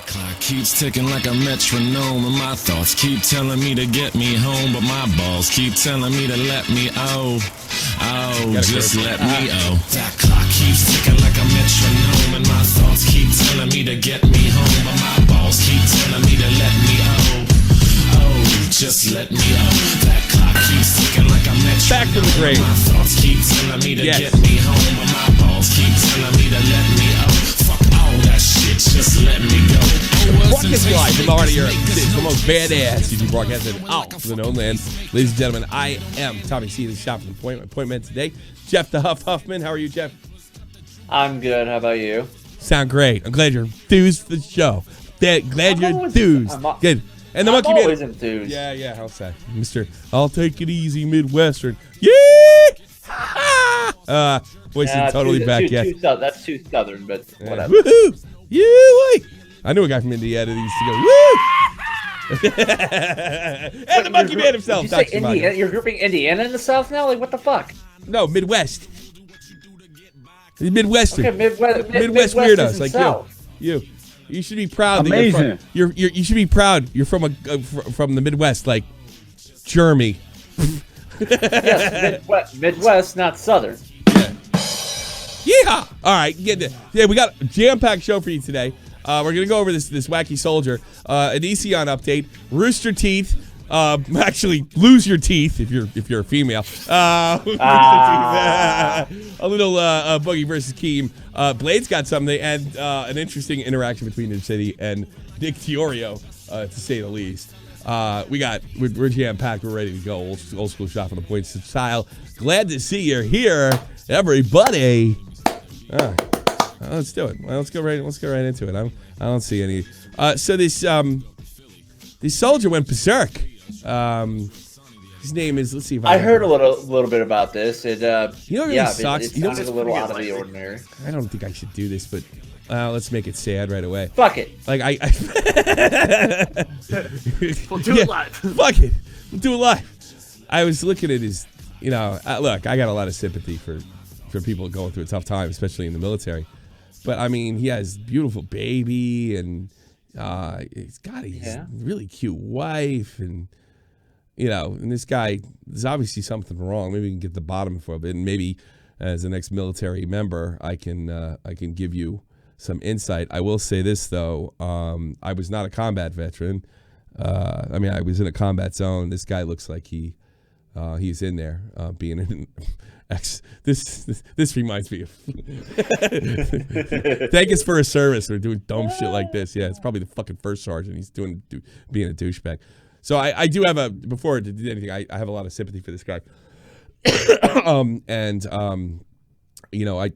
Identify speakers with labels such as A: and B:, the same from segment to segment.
A: Clock keeps ticking like a metronome, and my thoughts keep telling me to get me home, but my balls keep telling me to let me just let me That clock keeps ticking like a metronome, and my thoughts keep telling me to get me home, but my balls keep telling me to let me just let me That clock keeps ticking like a metronome.
B: Back to the grave.
A: My thoughts keep telling me to get me home, but my balls keep telling me to let me Fuck all that shit, just let me go.
B: Broadcast live from out of here. It's the most badass TV broadcasted out for the known land. Ladies and gentlemen, I am Tommy C. The shop for the appointment today. Jeff the Huffman. How are you, Jeff?
C: I'm good. How about you?
B: Sound great. I'm glad you're enthused for the show. Glad you're enthused. Good. And the monkey
C: always
B: man.
C: Enthused.
B: Yeah. How's that, Mister? I'll take it easy, Midwestern. Yeah. Voicing totally back yet.
C: That's too southern, but whatever.
B: Woohoo! Yeah. I knew a guy from Indiana that used to go woo. And the monkey man himself.
C: Did you say Indiana? You're grouping Indiana in the South now? Like what the fuck?
B: No, Midwest. Midwestern.
C: Okay,
B: Midwest weirdos like
C: South.
B: you. You should be proud.
D: Amazing.
B: That you should be proud. You're from from the Midwest, like Jeremy.
C: Yes, Midwest, not Southern.
B: Yeah. All right. Yeah, we got a jam-packed show for you today. We're gonna go over this wacky soldier, an ECON update, Rooster Teeth. Actually, lose your teeth if you're a female. A little Boogie versus Keem. Blade's got something, and an interesting interaction between the city and Nick Fiorio, to say the least. We're jam packed. We're ready to go. Old school shop on the points style. Glad to see you're here, everybody. Let's do it. Well, let's go right into it. I don't see any. So this soldier went berserk. His name is. Let's see if
C: I heard a little bit about this. It
B: sucks.
C: It sounded a little out of the ordinary.
B: I don't think I should do this, but let's make it sad right away.
C: Fuck it.
B: Like
D: We'll do it live.
B: Fuck it. We'll do it live. I was looking at his. Look, I got a lot of sympathy for people going through a tough time, especially in the military. But I mean, he has a beautiful baby, and he's got a really cute wife, and and this guy, there's obviously something wrong. Maybe we can get the bottom of it, and maybe as an ex-military member, I can give you some insight. I will say this though, I was not a combat veteran. I was in a combat zone. This guy looks like he's in there, being an ex. This reminds me of. Thank us for his service. We're doing dumb shit like this. Yeah, it's probably the fucking first sergeant. He's being a douchebag. So I do have before I did anything, I have a lot of sympathy for this guy.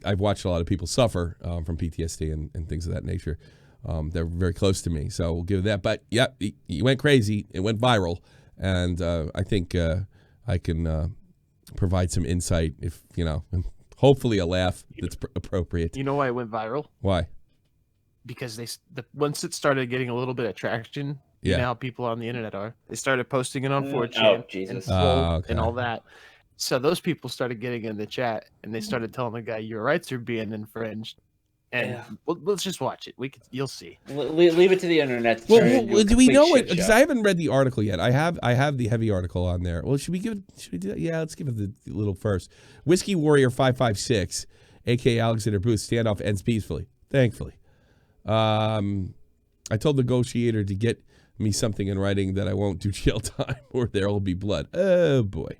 B: I've watched a lot of people suffer from PTSD and things of that nature. They're very close to me, so we'll give that. But yeah, he went crazy. It went viral, and I think I can provide some insight if hopefully a laugh that's appropriate.
D: You know why it went viral?
B: Why?
D: Because once it started getting a little bit of traction, you know how people on the internet are. They started posting it on 4chan and all that. So those people started getting in the chat, and they started telling the guy, "Your rights are being infringed." And let's just watch it. You'll see.
C: Leave it to the internet.
B: Do we know it? Because I haven't read the article yet. I have the heavy article on there. Well, should we do that? Yeah, let's give it the little first. Whiskey Warrior 556, aka Alexander Booth, standoff ends peacefully. Thankfully, I told the negotiator to get me something in writing that I won't do jail time or there will be blood. Oh boy.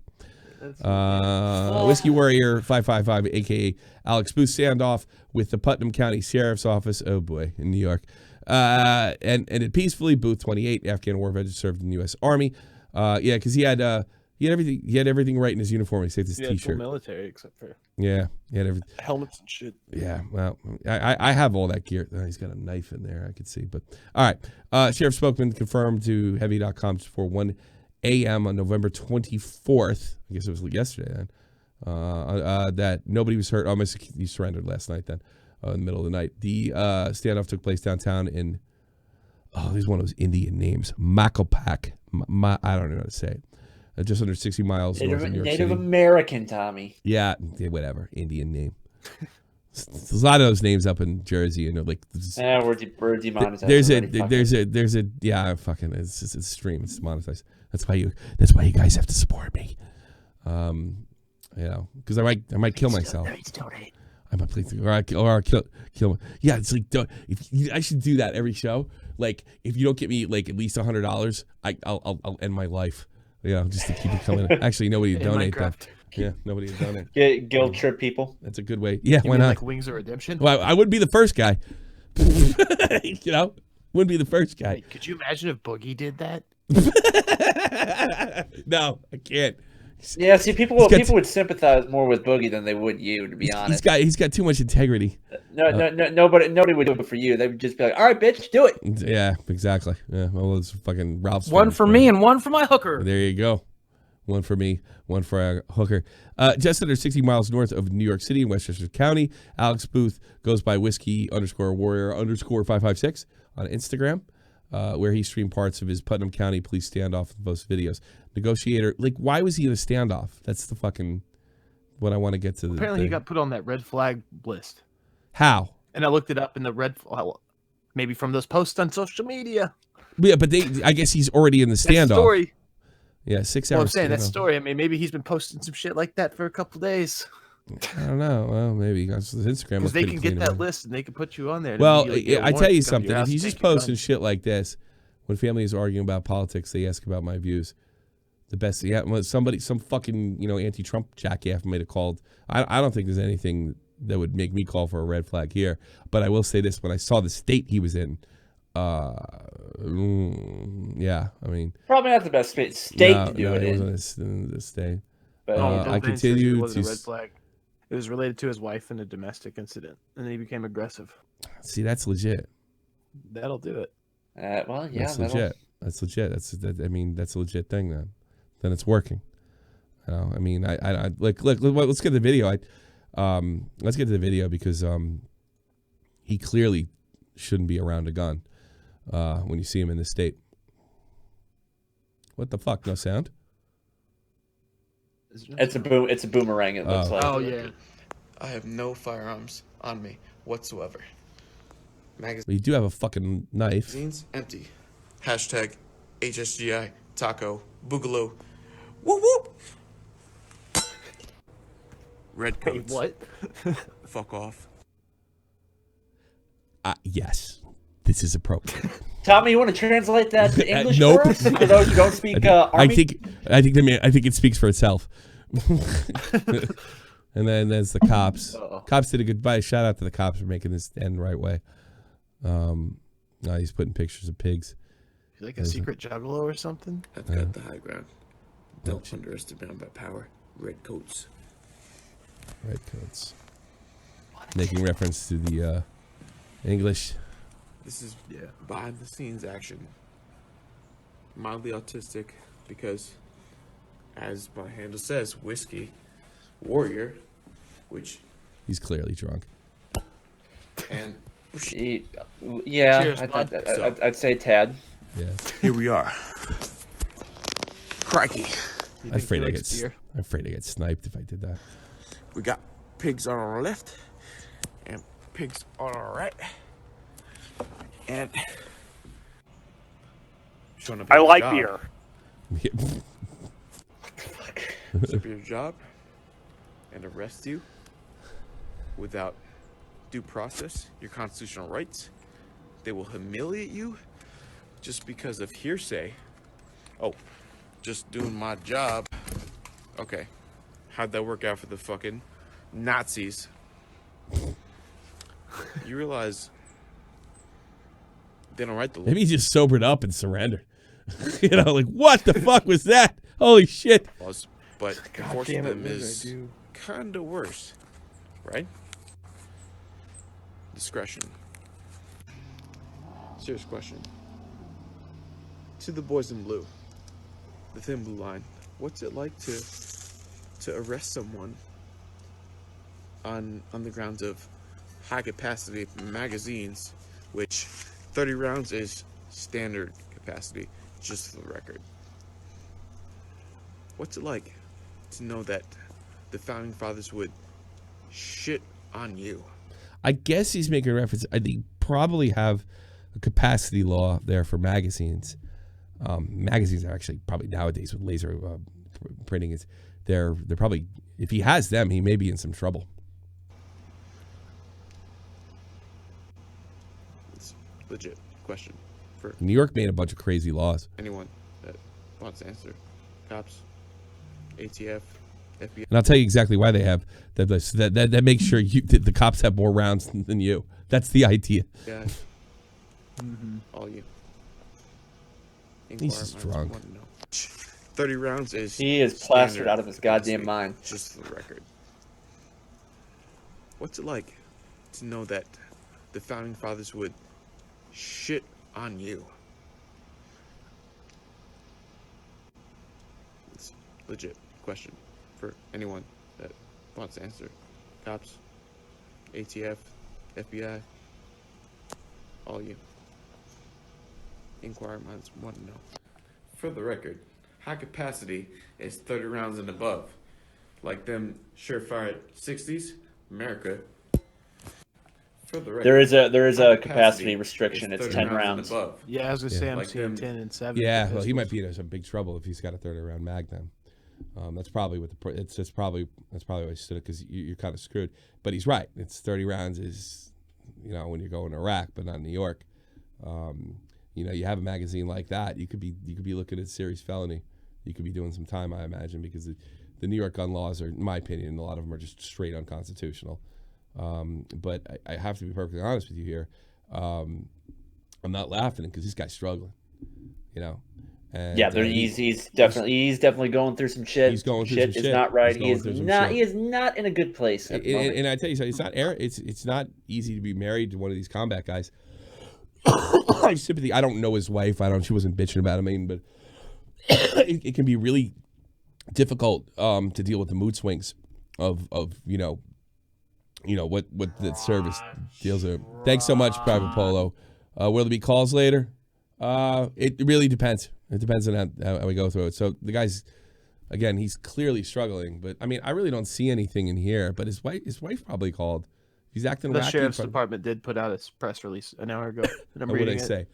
B: Whiskey Warrior 555, aka Alex Booth, standoff with the Putnam County Sheriff's Office. Oh boy, in New York. And it peacefully. Booth, 28, Afghan war veteran, served in the U.S. Army. Because he had everything. He had everything right in his uniform. He saved his T-shirt.
D: Military, except for
B: he had everything.
D: Helmets and shit.
B: Yeah, well, I have all that gear. Oh, he's got a knife in there. I could see, but all right. Sheriff spokesman confirmed to Heavy.com for 1 a.m. on November 24th. I guess it was yesterday then. That nobody was hurt. He surrendered last night then, in the middle of the night. The standoff took place downtown in, there's one of those Indian names, Makopak. I don't know how to say it. Just under 60 miles north of New York
C: Native
B: City.
C: American, Tommy.
B: Yeah, whatever. Indian name. There's a lot of those names up in Jersey, and they're like,
C: we're demonetized.
B: There's a yeah, fucking it's extreme. It's demonetized. That's why you guys have to support me. You know, because I might kill myself. I might play or I'll kill. Yeah, it's like I should do that every show. Like if you don't get me like at least $100, I'll end my life. You know, just to keep it coming. Actually, nobody would donate that. Yeah, nobody would donate.
C: Guilt trip people.
B: That's a good way. Yeah,
D: You
B: why
D: mean
B: not?
D: like Wings of Redemption?
B: Well, I wouldn't be the first guy. You know, wouldn't be the first guy.
D: Wait, could you imagine if Boogie did that?
B: No, I can't.
C: Yeah, see, people would sympathize more with Boogie than they would you, to be honest.
B: He's got too much integrity.
C: Nobody would do it for you. They would just be like, "All right, bitch, do it."
B: Yeah, exactly. Yeah, well, it's fucking Ralph's.
E: One for me and one for my hooker.
B: There you go. One for me, one for a hooker. Just under 60 miles north of New York City in Westchester County, Alex Booth goes by whiskey_warrior_556 on Instagram, where he streamed parts of his Putnam County police standoff and post videos. Negotiator, like, why was he in a standoff? That's the fucking what I want to get to.
D: Apparently, he got put on that red flag list.
B: How?
D: And I looked it up in the maybe from those posts on social media.
B: Yeah, but I guess he's already in the standoff.
D: That story.
B: Yeah, 6 hours.
D: Well, I'm saying that story. I mean, maybe he's been posting some shit like that for a couple days.
B: I don't know. Well, maybe his Instagram.
D: Because they can get that list and they can put you on there.
B: Well, I tell you something. If he's just posting shit like this, when families are arguing about politics, they ask about my views. The best. Yeah, some fucking anti-Trump jackass might have called. I don't think there's anything that would make me call for a red flag here. But I will say this: when I saw the state he was in. Yeah, I mean,
C: probably not the best state to do it in.
B: Wasn't the state.
C: But
B: I continue
D: to. Red flag. It was related to his wife in a domestic incident, and then he became aggressive.
B: See, that's legit.
D: That'll do it.
C: Well, yeah,
B: that's legit. That's legit. I mean, that's a legit thing. Then it's working. You know, I mean, I look. Let's get the video. Let's get to the video because he clearly shouldn't be around a gun. When you see him in the state. What the fuck? No sound?
C: It's a boomerang, it looks like.
D: Oh, yeah.
F: I have no firearms on me whatsoever.
B: Well, you do have a fucking knife.
F: Magazines empty. Hashtag HSGI taco boogaloo. Whoop whoop. Red coats.
D: Wait, what?
F: Fuck off.
B: Yes. This is appropriate.
C: Tommy, you want to translate that to English
B: nope.
C: for us? For those who don't speak Army?
B: I think it speaks for itself. And then there's the cops. Cops did a good buy. Shout out to the cops for making this end the right way. He's putting pictures of pigs.
D: Like a secret juggalo or something?
F: I've got the high ground. Don't underestimate my power. Red coats.
B: Red coats. Making reference to the English.
F: This is behind the scenes action. Mildly autistic because, as my handle says, whiskey warrior, which
B: he's clearly drunk.
F: And
C: yeah,
D: cheers,
C: I'd say Tad.
B: Yeah.
F: Here we are. Crikey.
B: I'm afraid I get sniped if I did that.
F: We got pigs on our left and pigs on our right. And
G: I like beer.
F: Show up your job and arrest you without due process, your constitutional rights. They will humiliate you just because of hearsay. Oh, just doing my job. Okay, how'd that work out for the fucking Nazis? You realize they don't write the law.
B: Maybe he just sobered up and surrendered. Like, what the fuck was that? Holy shit.
F: But enforcing them is kind of worse, right? Discretion. Serious question. To the boys in blue, the thin blue line, what's it like to arrest someone on the grounds of high capacity magazines, which 30 rounds is standard capacity, just for the record? What's it like to know that the founding fathers would shit on you?
B: I guess he's making a reference. I think probably have a capacity law there for magazines. Magazines are actually probably nowadays with laser printing they're probably, if he has them, he may be in some trouble.
F: It's a legit question for
B: New York made a bunch of crazy laws.
F: anyone that wants to answer. Cops, ATF, FBI.
B: And I'll tell you exactly why they have that makes sure the cops have more rounds than you. That's the idea.
F: Yeah. All you.
B: He's just drunk.
F: 30 rounds is.
C: He is plastered out of his goddamn mind.
F: Just for the record. What's it like to know that the founding fathers would shit on you? It's a legit question for anyone that wants to answer. Cops, ATF, FBI, all you. Inquiry minds want to know. For the record, high capacity is 30 rounds and above. Like them surefire 60s, America. For the record,
C: there is a capacity restriction. It's 10 rounds.
D: Yeah, I was gonna say I'm
F: Like
D: seeing
F: them.
D: 10 and 7.
B: Yeah, well, he might be in some big trouble if he's got a 30-round mag then. That's probably what that's probably why he stood it, because you're kind of screwed. But he's right. It's 30 rounds is, when you're going to Iraq, but not New York. You have a magazine like that, you could be looking at serious felony. You could be doing some time, I imagine, because the New York gun laws are, in my opinion, a lot of them are just straight unconstitutional. But I have to be perfectly honest with you here. I'm not laughing because this guy's struggling, And,
C: yeah, he's definitely going through some shit.
B: He's going through
C: shit.
B: some
C: Is
B: shit.
C: not right.
B: He
C: is not in a good place at the moment.
B: And I tell you something, it's not easy to be married to one of these combat guys. I have sympathy. I don't know his wife. She wasn't bitching about him, but it can be really difficult to deal with the mood swings of what the service deals with. Thanks so much, Private Polo. Will there be calls later? It really depends. It depends on how we go through it. So the guy's, again, he's clearly struggling. But I mean, I really don't see anything in here. But his wife probably called. He's acting.
D: The sheriff's department did put out a press release an hour ago, and I'm
B: what
D: reading
B: did they say?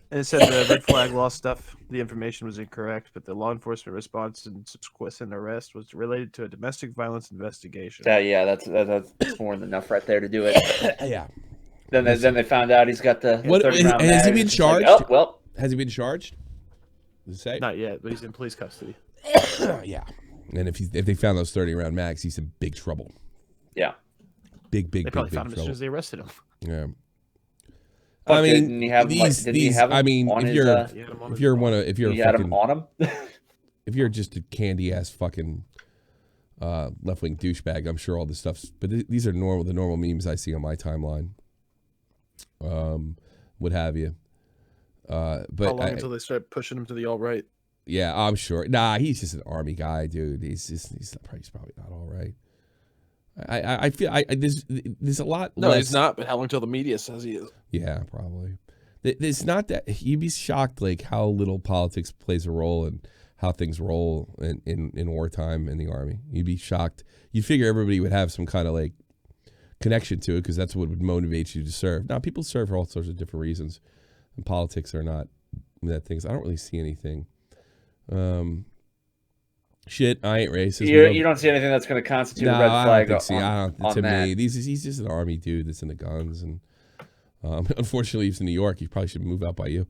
D: And it said the red flag law stuff. The information was incorrect, but the law enforcement response and subsequent arrest was related to a domestic violence investigation.
C: That's more than enough right there to do it.
B: Yeah.
C: Then they found out he's got the.
B: Has he been charged?
C: Like, oh well.
B: Has he been charged? Does it say?
D: Not yet, but he's in police custody.
B: Yeah. And if they found those 30-round mags, he's in big trouble.
C: Yeah.
B: Big
D: They probably found him
B: trouble.
D: as soon as they arrested him.
B: Yeah.
C: But
B: I mean,
C: didn't he have him on his,
B: if you're just a candy ass fucking left wing douchebag, I'm sure all this stuff's. But these are the normal memes I see on my timeline. What have you? But
D: how long until they start pushing him to the alt right?
B: Yeah, I'm sure. Nah, he's just an army guy, dude. He's probably not all right. I feel there's a lot.
D: No,
B: less.
D: he's not. But how long until the media says he is?
B: Yeah, probably. It's not that you'd be shocked like how little politics plays a role in how things roll in wartime in the army. You'd be shocked. You'd figure everybody would have some kind of like connection to it because that's what would motivate you to serve. Now people serve for all sorts of different reasons, and politics are not that things. I don't really see anything. Shit, I ain't racist.
C: You don't see anything that's going to constitute a red flag.
B: He's just an army dude that's into guns, and unfortunately, he's in New York. He probably should move out by you.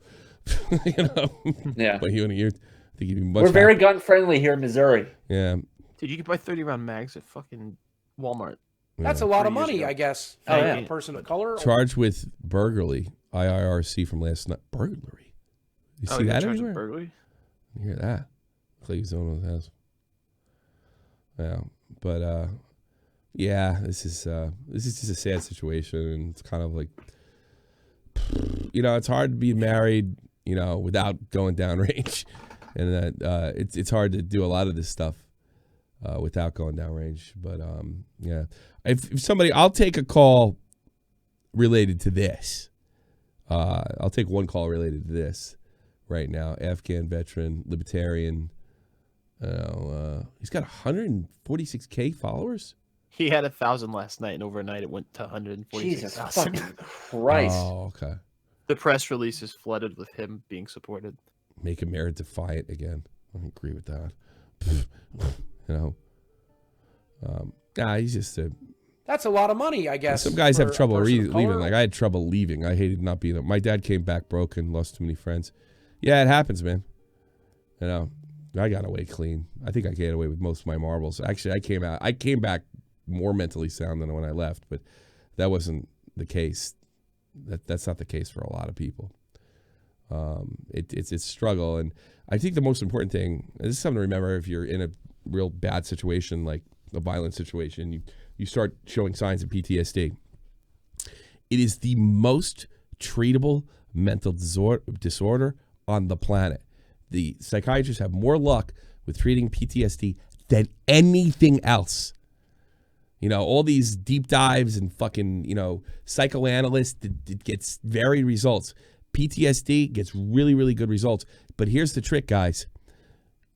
C: Yeah.
B: By you in a year, I think he'd be much.
C: We're very gun friendly here in Missouri.
B: Yeah.
D: Dude, you could buy 30-round mags at fucking Walmart.
E: That's a lot of money, I guess, for a person of color.
B: Charged with burglary, IIRC from last night. Burglary. You see that anywhere?
D: Burglary?
B: You hear that? Clay's own house. Yeah, but yeah, this is just a sad situation, and it's kind of like, it's hard to be married, without going downrange, and that it's hard to do a lot of this stuff without going downrange. But yeah, if somebody, I'll take a call related to this. I'll take one call related to this right now. Afghan veteran, libertarian. He's got 146K followers
D: He had 1,000 last night, and overnight it went to 146,000.
C: Jesus fucking Christ.
B: Oh, okay.
D: The press release is flooded with him being supported.
B: Make America defiant again. I agree with that. You know, he's just a.
E: That's a lot of money, I guess.
B: Some guys have trouble leaving. Like I had trouble leaving. I hated not being there. My dad came back broken, lost too many friends. Yeah, it happens, man. You know, I got away clean. I think I got away with most of my marbles. Actually, I came back more mentally sound than when I left, but that wasn't the case. That's not the case for a lot of people. It's a struggle, and I think the most important thing, and this is something to remember if you're in a real bad situation, like a violent situation, you start showing signs of PTSD. It is the most treatable mental disorder on the planet. The psychiatrists have more luck with treating PTSD than anything else. You know, all these deep dives and fucking, psychoanalysts, it gets varied results. PTSD gets really, really good results. But here's the trick, guys.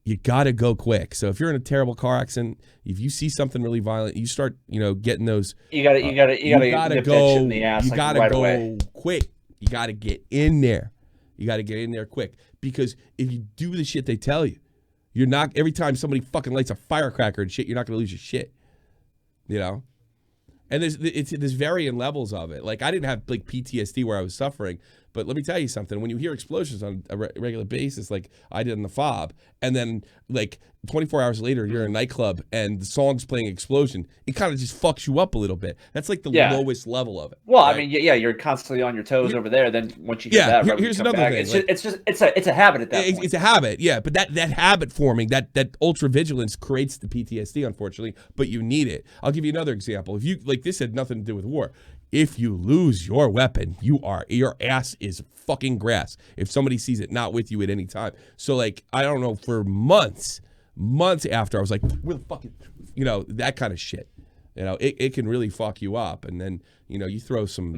B: You got to go quick. So if you're in a terrible car accident, if you see something really violent, you start, getting those.
C: You got to go in the ass.
B: You got to
C: right
B: go
C: away.
B: quick. You got to get in there. You got to get in there quick. Because if you do the shit they tell you, you're not, every time somebody fucking lights a firecracker and shit, you're not going to lose your shit. And there's varying levels of it. Like I didn't have like PTSD where I was suffering, but let me tell you something. When you hear explosions on a regular basis, like I did in the FOB, and then like 24 hours later, you're in a nightclub and the song's playing explosion, it kind of just fucks you up a little bit. That's like the lowest level of it.
C: Well,
B: right?
C: I mean, you're constantly on your toes over there. Then once you get that, right,
B: here's another thing.
C: It's a habit at that point.
B: It's a habit, yeah. But that habit forming, that ultra vigilance creates the PTSD, unfortunately. But you need it. I'll give you another example. If you this had nothing to do with war. If you lose your weapon, your ass is fucking grass. If somebody sees it not with you at any time. So like, I don't know, for months after I was like, where the fuck is, that kind of shit. It can really fuck you up. And then, you throw some,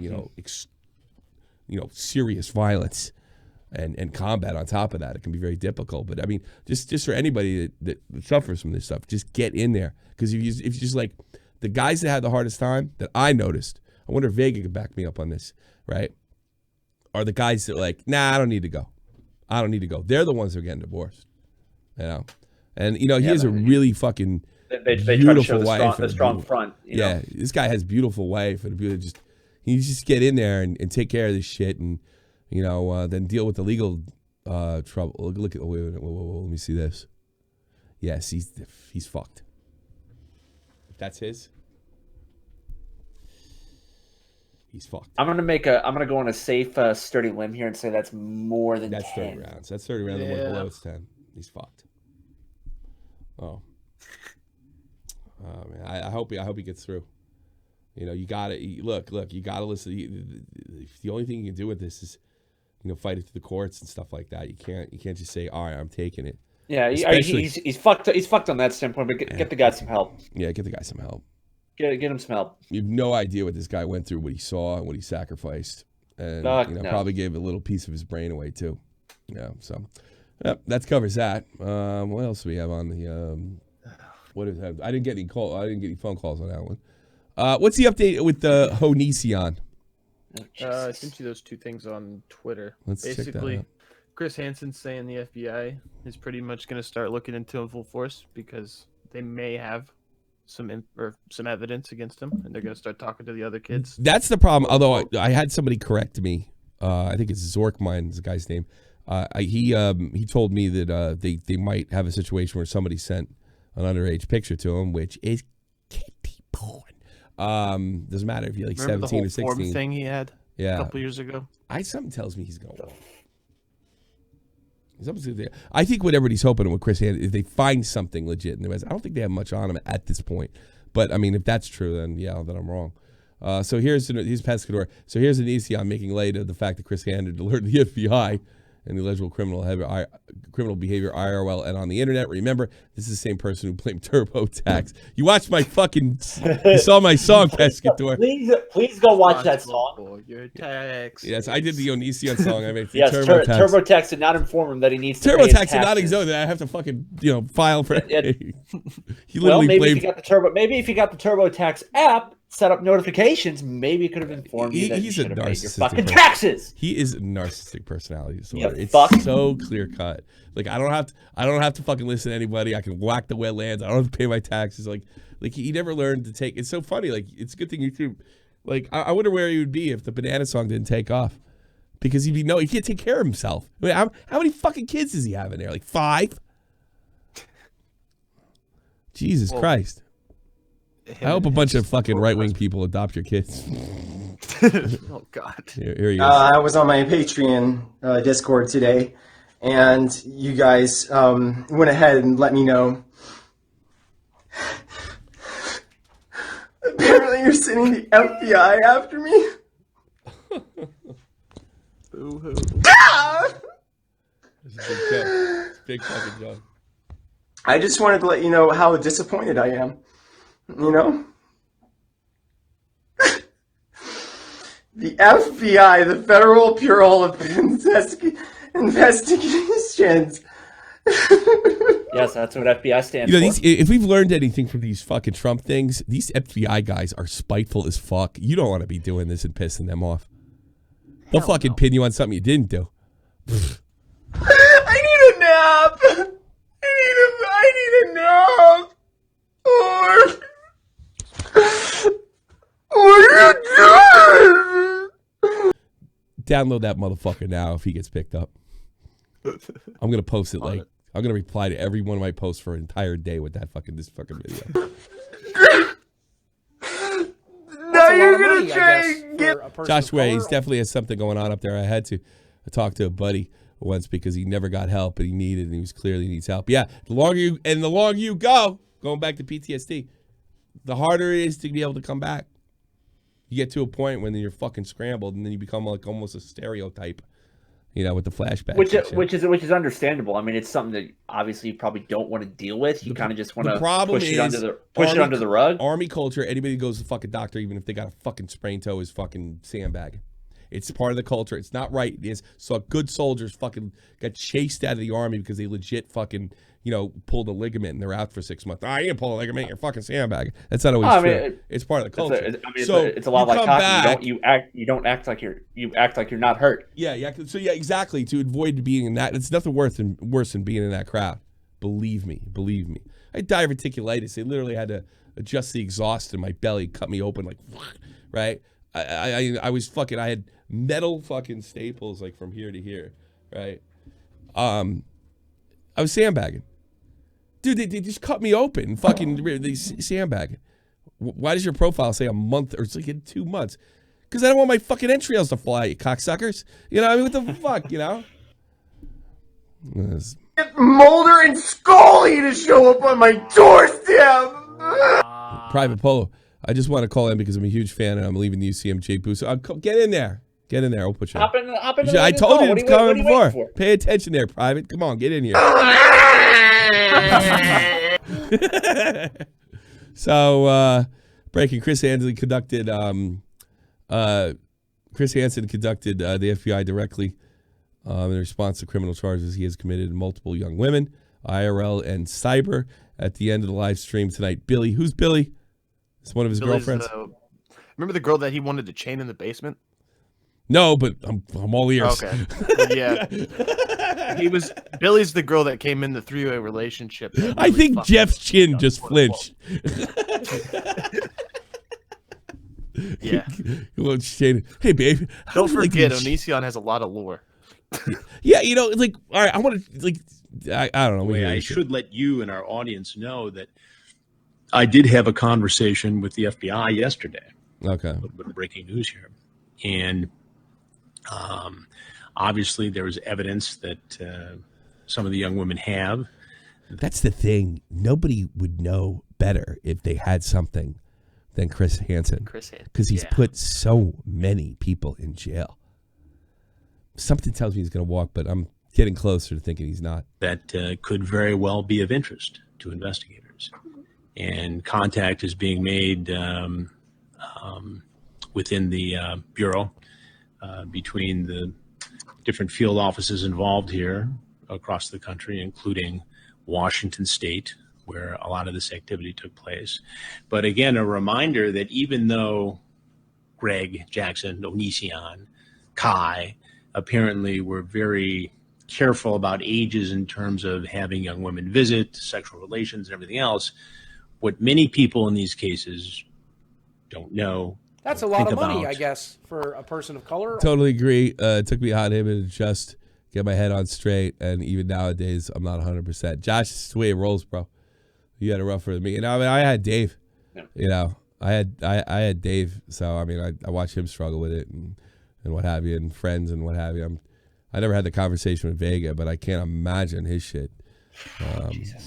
B: serious violence and combat on top of that. It can be very difficult. But I mean, just for anybody that suffers from this stuff, just get in there. Because if you just like the guys that had the hardest time that I noticed, I wonder if Vega could back me up on this, right? Are the guys that like, nah, I don't need to go. I don't need to go. They're the ones that are getting divorced, And he has a really fucking
C: they
B: beautiful
C: try to show
B: wife,
C: the strong front.
B: This guy has beautiful wife, and you just get in there and take care of this shit, and then deal with the legal trouble. Look at wait, let me see this. Yes, he's fucked. That's his. He's fucked.
C: I'm gonna go on a safe, sturdy limb here and say that's more than 10.
B: 30 rounds. That's 30 rounds. The one below it's 10. He's fucked. Oh man, I hope he gets through. You gotta look. You gotta listen. The only thing you can do with this is, fight it to the courts and stuff like that. You can't just say, all right, I'm taking it.
C: Yeah, he's fucked. He's fucked on that standpoint. But get the guy some help.
B: Yeah, get the guy some help.
C: Get him some help.
B: You have no idea what this guy went through, what he saw, and what he sacrificed, and probably gave a little piece of his brain away too. So that covers that. What else do we have on the? What is that? I didn't get any phone calls on that one. What's the update with the Onision?
D: I sent you those two things on Twitter.
B: Let's check that out.
D: Chris Hansen's saying the FBI is pretty much going to start looking into him full force because they may have some evidence against him, and they're going to start talking to the other kids.
B: That's the problem. Although I had somebody correct me. I think it's Zorkmine is the guy's name. He told me that they might have a situation where somebody sent an underage picture to him, which is kiddie porn. Doesn't matter if you're like 17 or 16.
D: Remember the whole form thing he had a couple years ago?
B: Something tells me he's going to. I think what everybody's hoping with Chris Hansen is they find something legit in the West. I don't think they have much on him at this point. But, I mean, if that's true, then I'm wrong. So here's Pescador. So here's Onision making light of the fact that Chris Hansen alerted the FBI and the alleged criminal behavior IRL and on the internet. Remember, this is the same person who blamed TurboTax. You watched my fucking, you saw my song, Pescador.
C: Please go watch that song.
D: Your tax.
B: Yes, I did the Onision song. I made
C: yes, TurboTax did not inform him that he needs to pay his taxes.
B: TurboTax did not exist. I have to fucking file for it. He
C: well,
B: literally
C: maybe
B: blamed.
C: if you got the TurboTax app, set up notifications, maybe it could have informed you that you should have paid your fucking taxes.
B: He is a narcissistic personality disorder.
C: Yeah,
B: it's so clear cut. Like I don't have to fucking listen to anybody. I can whack the wetlands. I don't have to pay my taxes. Like he never learned to take. It's so funny. Like it's a good thing you too. Like I wonder where he would be if the banana song didn't take off, because he can't take care of himself. I mean, how many fucking kids does he have in there? Like 5? Jesus Christ. I hope a bunch of fucking right-wing people adopt your kids.
D: Oh, God.
B: Here he is.
H: I was on my Patreon Discord today, and you guys went ahead and let me know. Apparently you're sending the FBI after me.
B: Boo-hoo. This is a big joke. It's a big fucking joke.
H: I just wanted to let you know how disappointed I am. You know? The FBI, the Federal Bureau of Investigations.
C: Yes, that's what FBI stands
B: for. If we've learned anything from these fucking Trump things, these FBI guys are spiteful as fuck. You don't want to be doing this and pissing them off. They'll fucking pin you on something you didn't do.
H: I need a nap. I need a nap. What are you doing?
B: Download that motherfucker now if he gets picked up. I'm gonna post it I'm gonna reply to every one of my posts for an entire day with this fucking video.
H: Now you're gonna try and get
B: Josh Way, he's definitely has something going on up there. I had to talk to a buddy once because he never got help and he he was clearly needs help. Yeah, the longer you go, going back to PTSD, the harder it is to be able to come back. You get to a point when you're fucking scrambled, and then you become like almost a stereotype, with the flashback.
C: Which is understandable. I mean, it's something that obviously you probably don't want to deal with. You kind of just want to push it under the rug.
B: Army culture. Anybody who goes to the fucking doctor, even if they got a fucking sprained toe, is fucking sandbagging. It's part of the culture. It's not right. It is. So good soldiers fucking got chased out of the army because they legit fucking pulled a ligament and they're out for 6 months. You didn't pull a ligament. You're fucking sandbagging. That's not always true. It's part of the culture.
C: It's a lot like hockey. You don't act like you're not hurt.
B: Yeah. So exactly. To avoid being in that, it's nothing worse than being in that crowd. Believe me. I had diverticulitis. They literally had to adjust the exhaust in my belly, cut me open right. I was fucking. I had metal fucking staples like from here to here, right. I was sandbagging. Dude, they just cut me open. Fucking they sandbagging. Why does your profile say a month or it's like in 2 months? Because I don't want my fucking entrails to fly, you cocksuckers. What the fuck,
H: Get Mulder and Scully to show up on my doorstep.
B: Private Polo. I just want to call in because I'm a huge fan and I'm leaving the UCMJ booth. So get in there. I'll put you.
C: Hop in
B: I told you it's coming before. Pay attention there, Private. Come on, get in here. So, breaking. Chris Hansen conducted the FBI directly in response to criminal charges he has committed multiple young women, IRL and cyber. At the end of the live stream tonight, Billy. Who's Billy? It's one of his girlfriends.
D: Remember the girl that he wanted to chain in the basement?
B: No, but I'm all ears.
D: Okay. Yeah. Billy's the girl that came in the three-way relationship. Really
B: I think Jeff's chin just flinched.
D: Yeah.
B: Hey, babe.
D: Don't forget, Onision has a lot of lore.
B: Yeah, all right, I want to, I don't know.
I: I should let you and our audience know that I did have a conversation with the FBI yesterday.
B: Okay.
I: A little bit of breaking news here. And obviously there was evidence that some of the young women have.
B: That's the thing. Nobody would know better if they had something than Chris Hansen. Because he's put so many people in jail. Something tells me he's going to walk, but I'm getting closer to thinking he's not.
I: That could very well be of interest to investigators. And contact is being made within the Bureau between the different field offices involved here across the country, including Washington State, where a lot of this activity took place. But again, a reminder that even though Greg, Jackson, Onision, Kai apparently were very careful about ages in terms of having young women visit, sexual relations, and everything else, what many people in these cases don't know.
E: That's a lot of money, I guess, for a person of color.
B: Totally agree. It took me a hot minute to just get my head on straight, and even nowadays, I'm not 100%. Josh, this is the way it rolls, bro. You had it rougher than me. And I mean, I had Dave. Yeah. You know, I had Dave. So I mean, I watched him struggle with it and what have you, and friends and what have you. I never had the conversation with Vega, but I can't imagine his shit.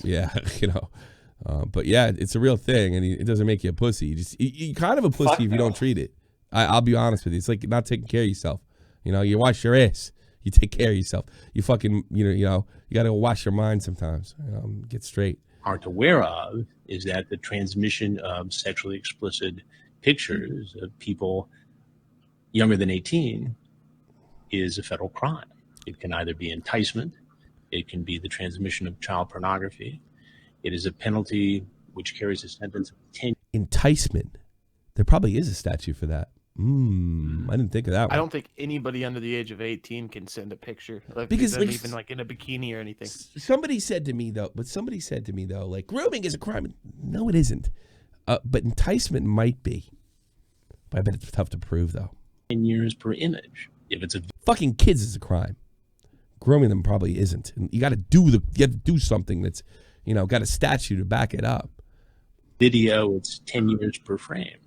B: Yeah, you know. But yeah, it's a real thing, and it doesn't make you a pussy. You're kind of a pussy if you don't treat it. I'll be honest with you. It's like not taking care of yourself. You know, you wash your ass. You take care of yourself. You fucking, you know, you got to wash your mind sometimes. You know, get straight.
I: Aren't aware of is that the transmission of sexually explicit pictures of people younger than 18 is a federal crime. It can either be enticement, it can be the transmission of child pornography. It is a penalty which carries a sentence of 10.
B: Enticement. There probably is a statute for that. I didn't think of that one.
D: I don't think anybody under the age of 18 can send a picture.
B: Because
D: like, even like in a bikini or anything.
B: Somebody said to me though, like grooming is a crime. No, it isn't. But enticement might be. But I bet it's tough to prove though.
I: 10 years per image. If it's a
B: fucking kids is a crime. Grooming them probably isn't. And you got to do something that's, you know, got a statute to back it up.
I: Video, it's 10 years per frame.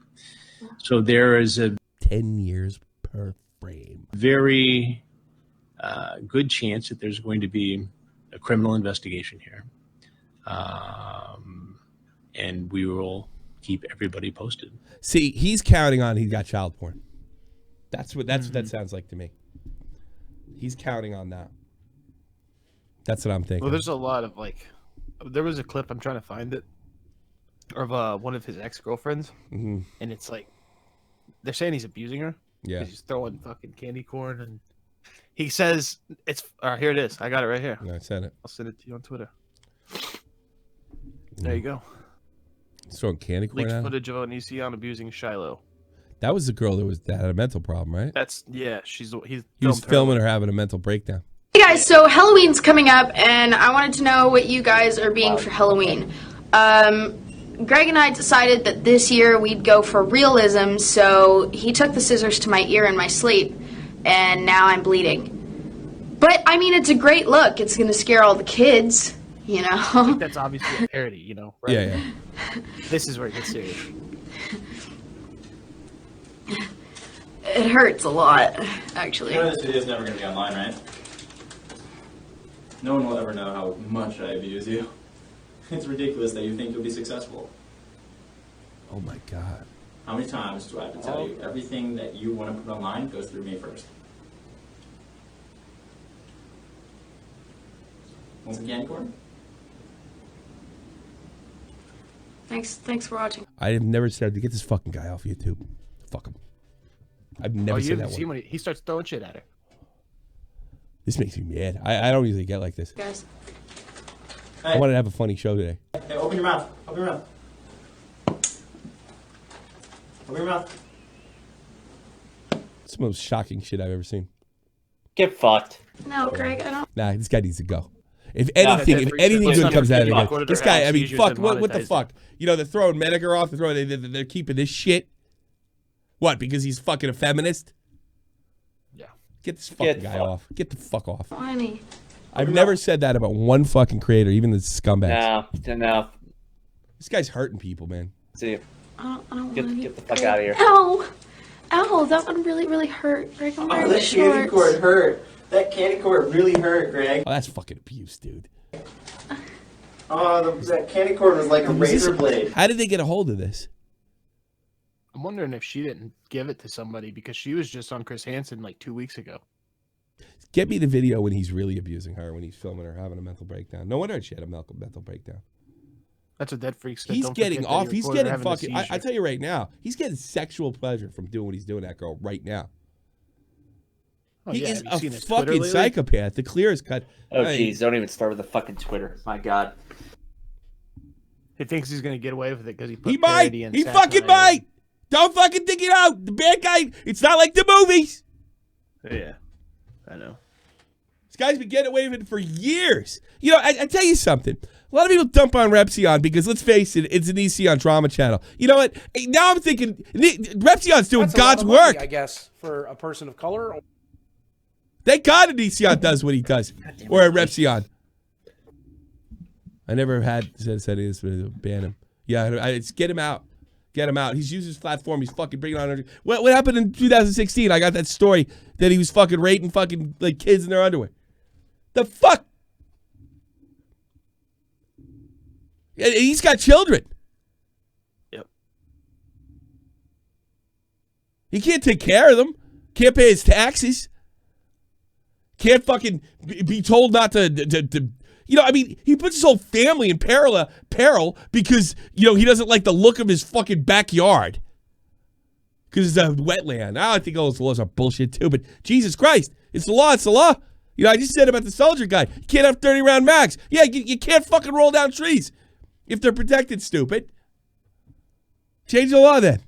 I: So there is a
B: 10 years per frame.
I: Very good chance that there's going to be a criminal investigation here. And we will keep everybody posted.
B: See, he's counting on he got child porn. That's what that sounds like to me. He's counting on that. That's what I'm thinking.
D: Well, there's a lot of like, there was a clip, I'm trying to find it, of one of his ex-girlfriends, and it's like they're saying he's abusing her.
B: Yeah,
D: he's throwing fucking candy corn, and he says it's. Here it is. I got it right here.
B: Yeah, I said it.
D: I'll send it to you on Twitter. There you go.
B: He's throwing candy corn.
D: Leaked footage of Onision abusing Shiloh.
B: That was the girl that had a mental problem, right?
D: He
B: was filming her having a mental breakdown.
J: Hey guys, so Halloween's coming up, and I wanted to know what you guys are being for Halloween. Greg and I decided that this year we'd go for realism, so he took the scissors to my ear in my sleep, and now I'm bleeding. But, I mean, it's a great look. It's going to scare all the kids, you know?
D: I think that's obviously a parody, you know? Right?
B: Yeah.
D: This is where it gets serious.
J: It hurts a lot, actually.
K: You know this video's never going to be online, right? No one will ever know how much I abuse you. It's ridiculous that you think you'll be successful.
B: Oh my God.
K: How many times do I have to tell you everything that you want to put online goes through me first? Want some candy corn?
J: Thanks for watching.
B: I have never said to get this fucking guy off YouTube. Fuck him. I've never said that one.
D: When he starts throwing shit at her.
B: This makes me mad. I don't usually get like this.
J: Guys.
B: Hey. I wanted to have a funny show today.
K: Hey, open your mouth. Open your mouth. Open your mouth.
B: It's the most shocking shit I've ever seen.
C: Get fucked.
J: No, Greg, I don't.
B: Nah, this guy needs to go. If anything good comes out of it, this guy, I mean, fuck, what the fuck? You know, they're throwing Medicare off. They're keeping this shit. What, because he's fucking a feminist?
D: Yeah.
B: Get this fucking guy off. Get the fuck off.
J: Funny.
B: I've never said that about one fucking creator, even the scumbags.
C: No.
B: This guy's hurting people, man.
C: See,
J: I don't
C: get the fuck out of here.
J: Ow! Ow, that one really, really hurt. Greg, I'm wearing
K: that candy corn hurt. That candy corn really hurt, Greg.
B: Oh, that's fucking abuse, dude.
K: Oh, that candy corn was like a razor blade.
B: How did they get a hold of this?
D: I'm wondering if she didn't give it to somebody because she was just on Chris Hansen like 2 weeks ago.
B: Get me the video when he's really abusing her, when he's filming her having a mental breakdown. No wonder she had a mental breakdown.
D: That's what Dead Freak said.
B: He's getting off. He's getting fucking. I tell you right now, he's getting sexual pleasure from doing what he's doing to that girl right now.
D: Oh,
B: he
D: yeah.
B: is a fucking psychopath. The clearest cut.
C: Oh, jeez. Don't even start with the fucking Twitter. My God.
D: He thinks he's going to get away with it because he put
B: He might. He fucking might. Don't fucking think it out. The bad guy. It's not like the movies.
D: Yeah. I know.
B: This guy's been getting away with it for years. You know, I tell you something. A lot of people dump on Repsion because, let's face it, it's an Esion drama channel. You know what? Now I'm thinking, Repsion's doing God's work.
E: I guess, for a person of color.
B: Thank God an Esion does what he does. Or a Repsion. I never had said this, but ban him. Yeah, it's get him out. Get him out. He's used his platform. He's fucking bringing on. What happened in 2016? I got that story that he was fucking rating fucking like kids in their underwear. The fuck? He's got children.
D: Yep.
B: He can't take care of them. Can't pay his taxes. Can't fucking be told not to you know, I mean, he puts his whole family in peril because, you know, he doesn't like the look of his fucking backyard. Because it's a wetland. I think all those laws are bullshit too, but Jesus Christ, it's the law, it's the law. You know, I just said about the soldier guy. You can't have 30-round mags. Yeah, you can't fucking roll down trees if they're protected, stupid. Change the law then.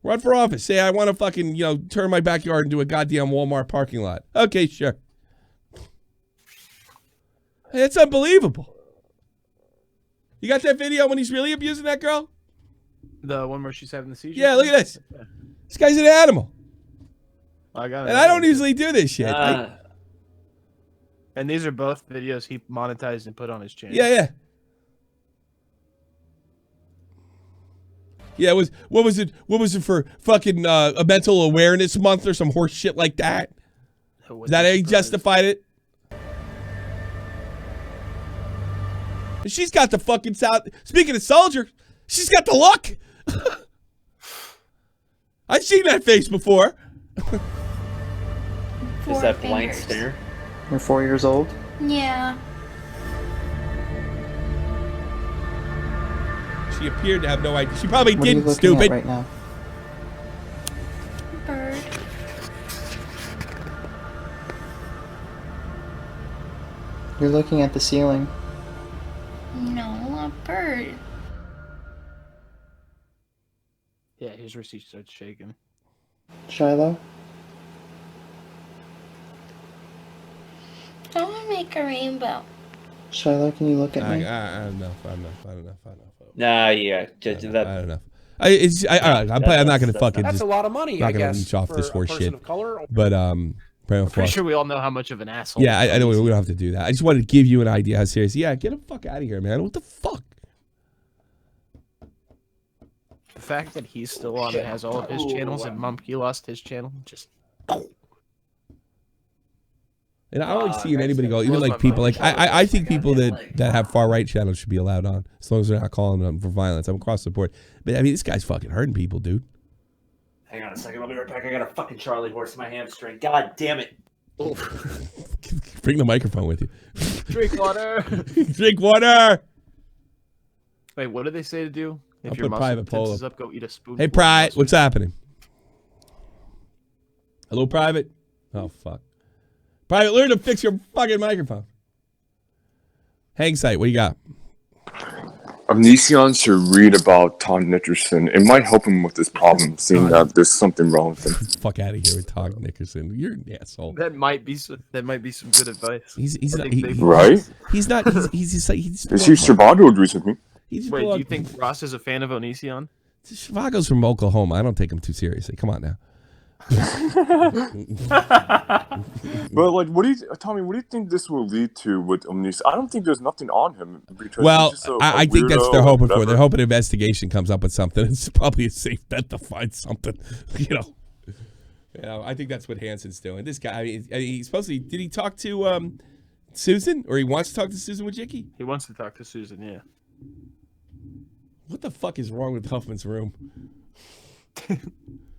B: Run for office. Say, I want to fucking, you know, turn my backyard into a goddamn Walmart parking lot. Okay, sure. Hey, it's unbelievable. You got that video when he's really abusing that girl?
D: The one where she's having the seizure?
B: Yeah, look at this. This guy's an animal.
D: I got it.
B: And I don't usually do this shit.
D: And these are both videos he monetized and put on his channel.
B: Yeah. Yeah, what was it for fucking a mental awareness month or some horse shit like that? Is that how he justified it? And she's got the fucking South. Speaking of soldier, she's got the look. I've seen that face before.
C: Is that blank stare?
L: You're 4 years old?
J: Yeah.
B: She appeared to have no idea. She probably
L: What are you
B: didn't,
L: looking
B: stupid.
L: at right now?
J: Bird.
L: You're looking at the ceiling.
J: No, a bird.
D: Yeah, his receipt starts shaking.
L: Shiloh?
J: I want to make a rainbow.
L: Shiloh, can you look at me?
B: Enough.
C: Nah, yeah.
B: I don't know. I'm not gonna fucking.
E: That's a lot of money.
B: Not
E: I
B: gonna
E: guess,
B: reach off
E: for
B: this
E: a
B: horse
E: person
B: shit.
E: of color.
B: But
D: I'm pretty sure we all know how much of an asshole.
B: Yeah, I know we don't have to do that. I just wanted to give you an idea how serious. Yeah, get the fuck out of here, man. What the fuck?
D: The fact that he's still on and has all of his channels, and Mumkey lost his channel, just.
B: And I don't like seeing anybody go. Even like people like I think people that have far right channels should be allowed on as long as they're not calling them for violence. I'm across the board, but I mean this guy's fucking hurting people, dude.
C: Hang on a second, I'll be right back. I got a fucking Charlie horse in my hamstring. God damn it!
B: Bring the microphone with you.
D: Drink water.
B: Drink water.
D: Wait, what did they say to do? If
B: I'll
D: your
B: put
D: muscle
B: Private Polo
D: tenses up, go eat a spoonful.
B: Hey, Private, what's happening? Hello, Private. Oh fuck. Private, learn to fix your fucking microphone. Hang site, what do you got?
M: Onision should read about Todd Nickerson. It might help him with this problem, seeing that there's something wrong with him.
B: Fuck out of here with Todd Nickerson. You're an asshole.
D: That might be some good advice.
B: He's not,
M: right?
B: He's not. He's just like he's.
M: Shivago agrees with me.
D: Wait, do you think Ross is a fan of Onision?
B: Shivago's from Oklahoma. I don't take him too seriously. Come on now.
M: But like, Tommy? What do you think this will lead to with Onision? I don't think there's nothing on him. Because
B: well,
M: he's just
B: I think that's what they're hoping for.
M: Whatever.
B: They're hoping an investigation comes up with something. It's probably a safe bet to find something. You know, I think that's what Hanson's doing. This guy, I mean, he's supposed to. Did he talk to Susan, or he wants to talk to Susan Wojcicki?
D: He wants to talk to Susan. Yeah.
B: What the fuck is wrong with Huffman's room?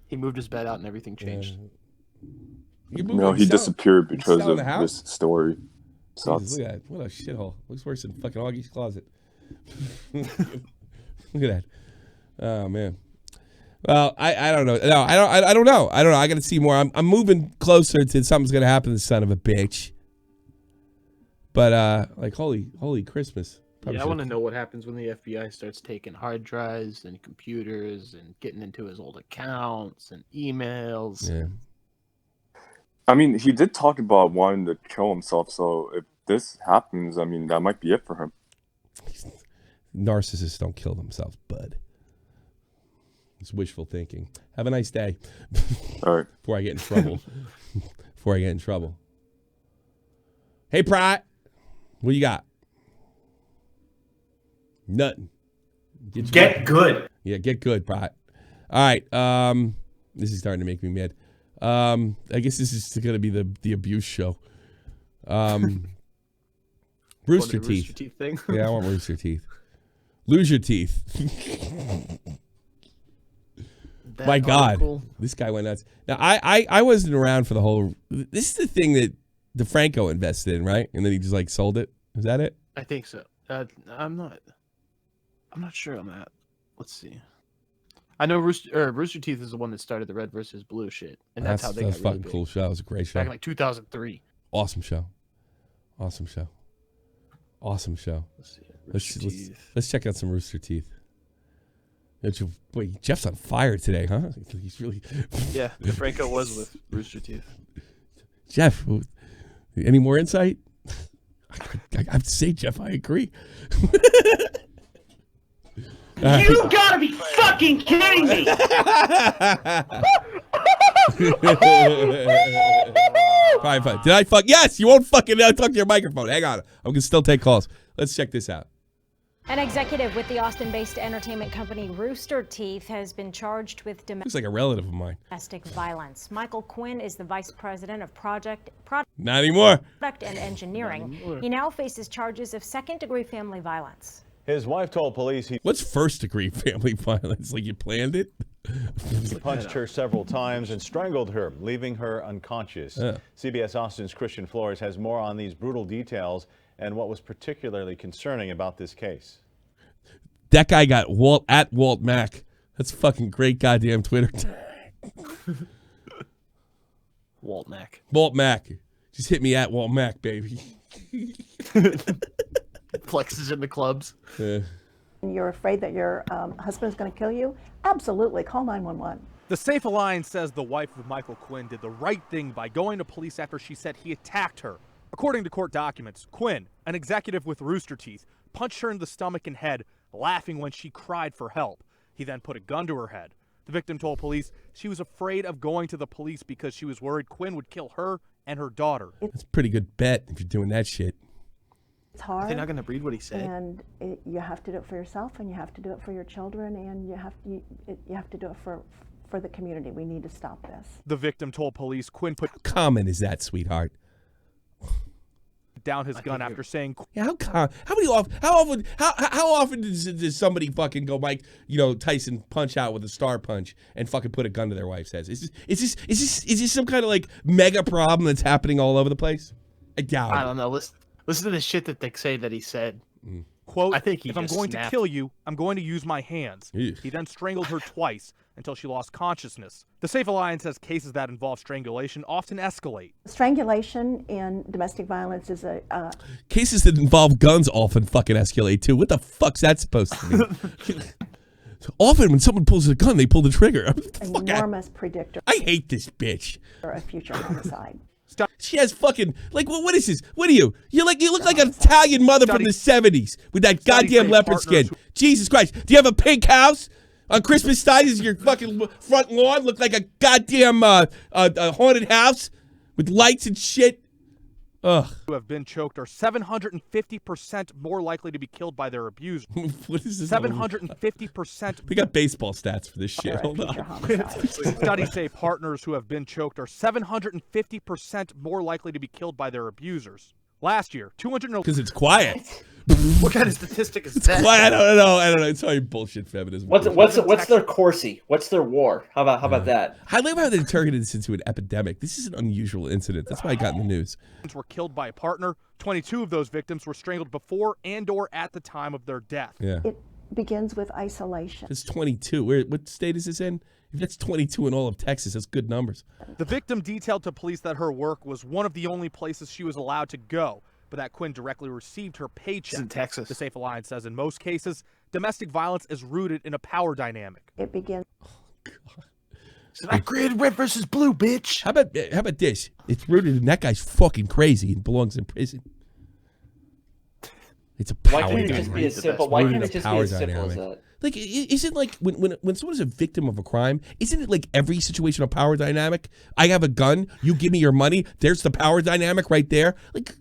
D: He moved his bed out and everything changed.
M: he disappeared because of this story.
B: Jesus, look at that. What a shithole. Looks worse than fucking Augie's closet. Look at that. Oh, man. Well, I don't know. No, I don't know. I got to see more. I'm moving closer to something's going to happen to this son of a bitch. But, like, holy Christmas.
D: Probably I want to know what happens when the FBI starts taking hard drives and computers and getting into his old accounts and emails.
B: Yeah.
M: I mean, he did talk about wanting to kill himself, so if this happens, I mean, that might be it for him.
B: Narcissists don't kill themselves, bud. It's wishful thinking. Have a nice day.
M: All right.
B: Before I get in trouble. Hey, Pratt. What you got? Nothing.
N: Get good.
B: Yeah, get good, Pratt. All right. This is starting to make me mad. I guess this is going to be the abuse show. Rooster teeth.
D: Rooster teeth thing?
B: Yeah, I want rooster teeth. Lose your teeth. My God, this guy went nuts. Now, I wasn't around for the whole. This is the thing that DeFranco invested in, right? And then he just like sold it. Is that it?
D: I think so. I'm not sure on that. Let's see. I know Rooster Teeth is the one that started the red versus blue shit, and that's how they got
B: really fucking
D: big.
B: Cool show. It was a great show.
D: Back in like 2003.
B: Awesome show. Let's see. Let's check out some Rooster Teeth. Boy, Jeff's on fire today, huh? He's really.
D: Yeah, DeFranco was with Rooster Teeth.
B: Jeff, any more insight? I have to say, Jeff, I agree.
N: You gotta be fucking kidding me!
B: Fine. Did I fuck? Yes, you won't fucking talk to your microphone. Hang on. I'm gonna still take calls. Let's check this out.
O: An executive with the Austin-based entertainment company Rooster Teeth has been charged with
B: looks like a relative of mine.
O: Domestic violence. Michael Quinn is the vice president of product
B: Not anymore.
O: and engineering. He now faces charges of second-degree family violence.
P: His wife told police
B: What's first-degree family violence? Like you planned it?
P: He punched her several times and strangled her, leaving her unconscious. CBS Austin's Christian Flores has more on these brutal details and what was particularly concerning about this case.
B: That guy got Walt Mac. That's fucking great goddamn Twitter.
D: Walt Mac.
B: Walt Mac. Just hit me at Walt Mac, baby.
D: Flexes in the clubs.
B: Yeah.
Q: You're afraid that your husband is going to kill you? Absolutely. Call 911.
R: The Safe Alliance says the wife of Michael Quinn did the right thing by going to police after she said he attacked her. According to court documents, Quinn, an executive with Rooster Teeth, punched her in the stomach and head, laughing when she cried for help. He then put a gun to her head. The victim told police she was afraid of going to the police because she was worried Quinn would kill her and her daughter.
B: That's a pretty good bet if you're doing that shit.
Q: It's hard.
D: They're not going to read what he said.
Q: And you have to do it for yourself, and you have to do it for your children, and you have to do it for the community. We need to stop this.
R: The victim told police Quinn put.
B: How common is that, sweetheart?
R: Down his gun after saying.
B: Yeah, how often does somebody fucking go, Mike? You know, Tyson punch out with a star punch and fucking put a gun to their wife's head? Is this some kind of like mega problem that's happening all over the place? I doubt it.
D: I don't know. Listen to the shit that they say that he said.
R: Quote,
D: I think
R: if I'm going to kill you, I'm going to use my hands. He then strangled her twice until she lost consciousness. The Safe Alliance says cases that involve strangulation often escalate. Strangulation
Q: and domestic violence is a...
B: Cases that involve guns often fucking escalate too. What the fuck's that supposed to mean? Often when someone pulls a gun, they pull the trigger.
Q: An enormous predictor.
B: I hate this bitch.
Q: For a future homicide.
B: She has fucking like what is this? What are you? You look like an Italian mother from the 70s with that goddamn leopard skin. Jesus Christ! Do you have a pink house on Christmas time? Does your fucking front lawn look like a goddamn a haunted house with lights and shit? Ugh.
R: Who have been choked are 750% more likely to be killed by their abuser.
B: What is this?
R: 750%.
B: We got baseball stats for this shit. Hold on.
R: Studies say partners who have been choked are 750% more likely to be killed by their abusers. Last year, 200.
B: Because it's quiet.
D: What kind of statistic is that?
B: I don't know. It's all bullshit feminism.
C: What's their Corsi? What's their war? How about that?
B: I love how they turned this into an epidemic. This is an unusual incident. That's why I got in the news.
R: Were killed by a partner. 22 of those victims were strangled before and/or at the time of their death.
B: Yeah.
Q: It begins with isolation.
B: It's 22. What state is this in? If that's 22 in all of Texas, that's good numbers.
R: The victim detailed to police that her work was one of the only places she was allowed to go, but that Quinn directly received her paycheck.
D: In Texas.
R: The Safe Alliance says in most cases, domestic violence is rooted in a power dynamic.
Q: It begins.
B: Oh, God.
D: So I created red versus blue, bitch.
B: How about this? It's rooted in that guy's fucking crazy and belongs in prison. It's a power dynamic.
C: Why can't it just be as simple? Why can't it just be as simple as that?
B: Like, isn't like when someone's a victim of a crime, isn't it like every situation a power dynamic? I have a gun, you give me your money, there's the power dynamic right there. Like,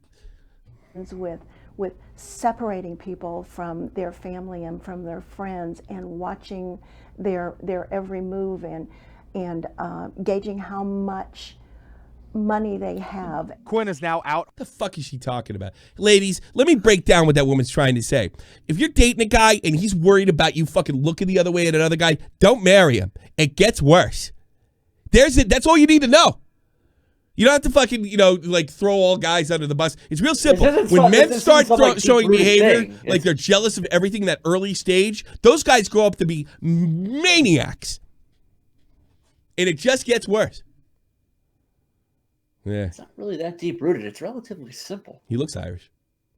Q: with separating people from their family and from their friends and watching their every move and gauging how much money they have.
R: Quinn is now out.
B: What the fuck is she talking about? Ladies, let me break down what that woman's trying to say. If you're dating a guy and he's worried about you fucking looking the other way at another guy, don't marry him. It gets worse. That's all you need to know. You don't have to fucking, like throw all guys under the bus. It's real simple. When men start showing behavior like they're jealous of everything in that early stage, those guys grow up to be maniacs. And it just gets worse. Yeah.
C: It's not really that deep rooted. It's relatively simple.
B: He looks Irish.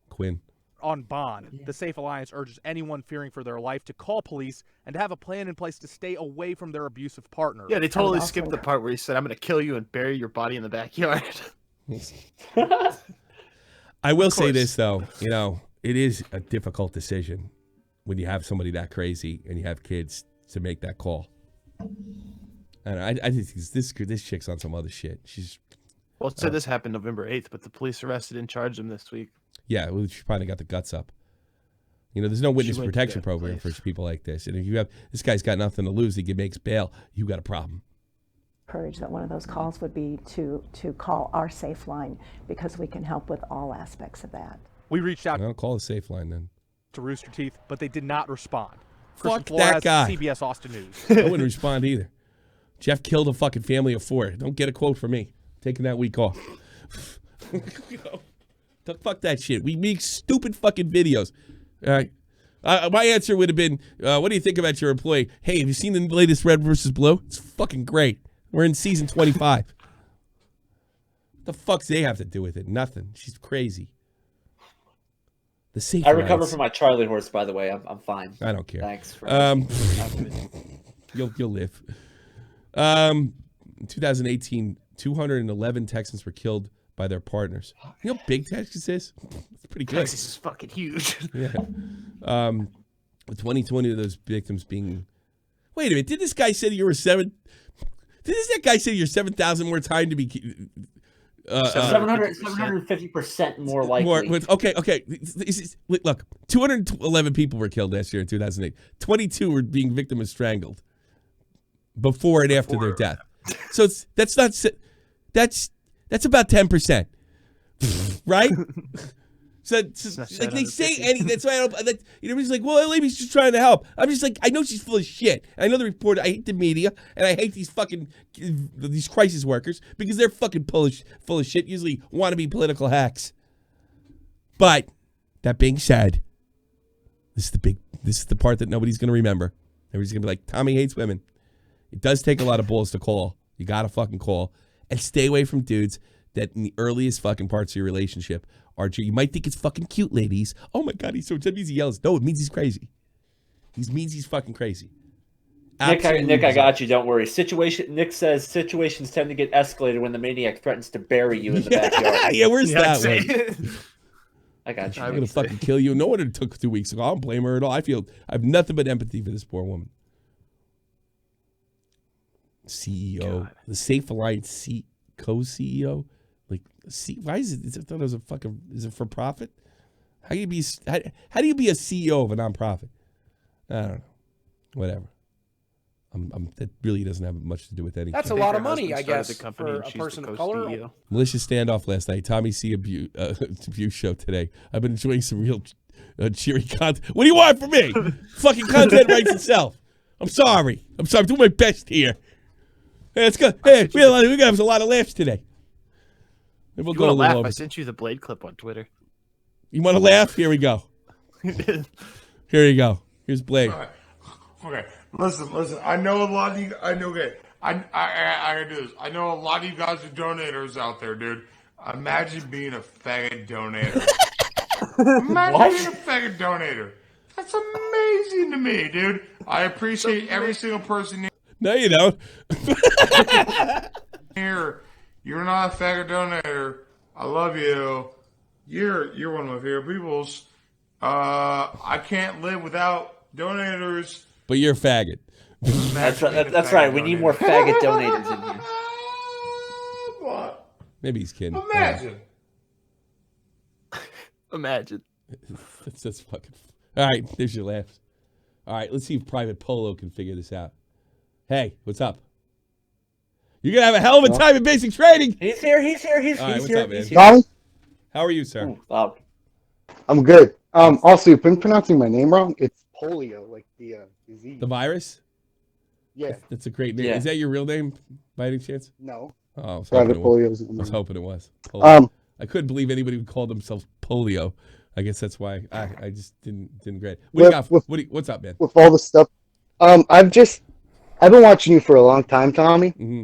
B: Quinn.
R: On bond, the Safe Alliance urges anyone fearing for their life to call police and to have a plan in place to stay away from their abusive partner.
D: Yeah, they totally skipped the part where he said, I'm going to kill you and bury your body in the backyard.
B: I will say this, though. It is a difficult decision when you have somebody that crazy and you have kids to make that call. I think this chick's on some other shit.
D: Well, it said this happened November 8th, but the police arrested and charged him this week.
B: Yeah, well, she probably got the guts up. There's no witness protection program for people like this. And if you have, this guy's got nothing to lose, he makes bail, you got a problem.
Q: Encourage that one of those calls would be to call our Safe Line because we can help with all aspects of that.
R: We reached out.
B: I'll call the Safe Line then.
R: To Rooster Teeth, but they did not respond.
B: Fuck that guy.
R: CBS Austin News.
B: I wouldn't respond either. Jeff killed a fucking family of 4. Don't get a quote from me. Taking that week off. Fuck that shit. We make stupid fucking videos. All right. My answer would have been, what do you think about your employee? Hey, have you seen the latest Red versus Blue? It's fucking great. We're in season 25. What the fuck's they have to do with it? Nothing. She's crazy. The Safe
C: I recovered from my Charlie horse, by the way. I'm fine.
B: I don't care.
C: Thanks.
B: You'll live. In 2018, 211 Texans were killed by their partners. You know how big Texas is? It's pretty good.
D: Texas is fucking huge.
B: Yeah. 2020 of those victims being... Wait a minute. Did this guy say you were 7... Did that guy say you're 7,000 more time to be...
C: 750% more likely.
B: Okay. Look, 211 people were killed last year in 2008. 22 were being victim of strangled before and after their death. So that's about 10%, right? So like they say anything. That's why I don't. Everybody's like, well, Lady's just trying to help. I'm just like, I know she's full of shit. I know the reporter. I hate the media, and I hate these crisis workers because they're fucking full of shit. Usually wannabe political hacks. But that being said, this is the part that nobody's gonna remember. Everybody's gonna be like, Tommy hates women. It does take a lot of balls to call. You gotta fucking call and stay away from dudes that in the earliest fucking parts of your relationship. Archer, you might think it's fucking cute, ladies. Oh my God, he's so that means he yells. No, it means he's crazy. It means he's fucking crazy.
C: Nick, I got you. Don't worry. Nick says situations tend to get escalated when the maniac threatens to bury you in the backyard.
B: Yeah, where's that one?
C: I got you.
B: I'm gonna fucking kill you. No wonder it took 2 weeks ago. I don't blame her at all. I have nothing but empathy for this poor woman. CEO, God. The Safe Alliance co-CEO. Why is it? I thought it was a fucking. Is it for profit? How do you be a CEO of a nonprofit? I don't know. Whatever. That really doesn't have much to do with anything.
E: That's a lot of money, I guess, for a person of color.
B: Malicious standoff last night. Tommy C. abuse show today. I've been enjoying some real cheery content. What do you want from me? Fucking content writes itself. I'm sorry. I'm doing my best here. Hey, let's go. Hey, we got a lot of laughs today. Maybe we'll go a little
D: laugh.
B: over.
D: I sent you the Blade clip on Twitter.
B: You want to laugh? Here we go. Here you go. Here's Blade.
S: Okay. Listen. I know a lot of you. I know. Okay. I gotta do this. I know a lot of you guys are donators out there, dude. Imagine being a faggot donator. Imagine being a faggot donator. That's amazing to me, dude. I appreciate every single person here.
B: No, you don't.
S: Here, you're not a faggot donator. I love you. You're one of my favorite peoples. I can't live without donators.
B: But you're a faggot.
C: That's right. We need more faggot donators in here.
S: What?
B: Maybe he's kidding.
D: Imagine.
B: That's fucking. All right, there's your laughs. All right, let's see if Private Polo can figure this out. Hey, what's up? You're gonna have a hell of a time in basic training.
C: He's here.
B: All right, what's up, man?
T: Tommy?
B: How are you, sir?
T: I'm good. Also, you've been pronouncing my name wrong. It's polio, like the disease.
B: The virus?
T: Yeah.
B: That's a great name.
T: Yeah.
B: Is that your real name, by any chance?
T: No.
B: Oh, I was
T: Private
B: hoping it
T: polio
B: was.
T: is
B: I was hoping it was. Polio. I couldn't believe anybody would call themselves polio. I guess that's why I just didn't get it. What's up, man?
T: With all the stuff, I've been watching you for a long time, Tommy.
B: Mm-hmm.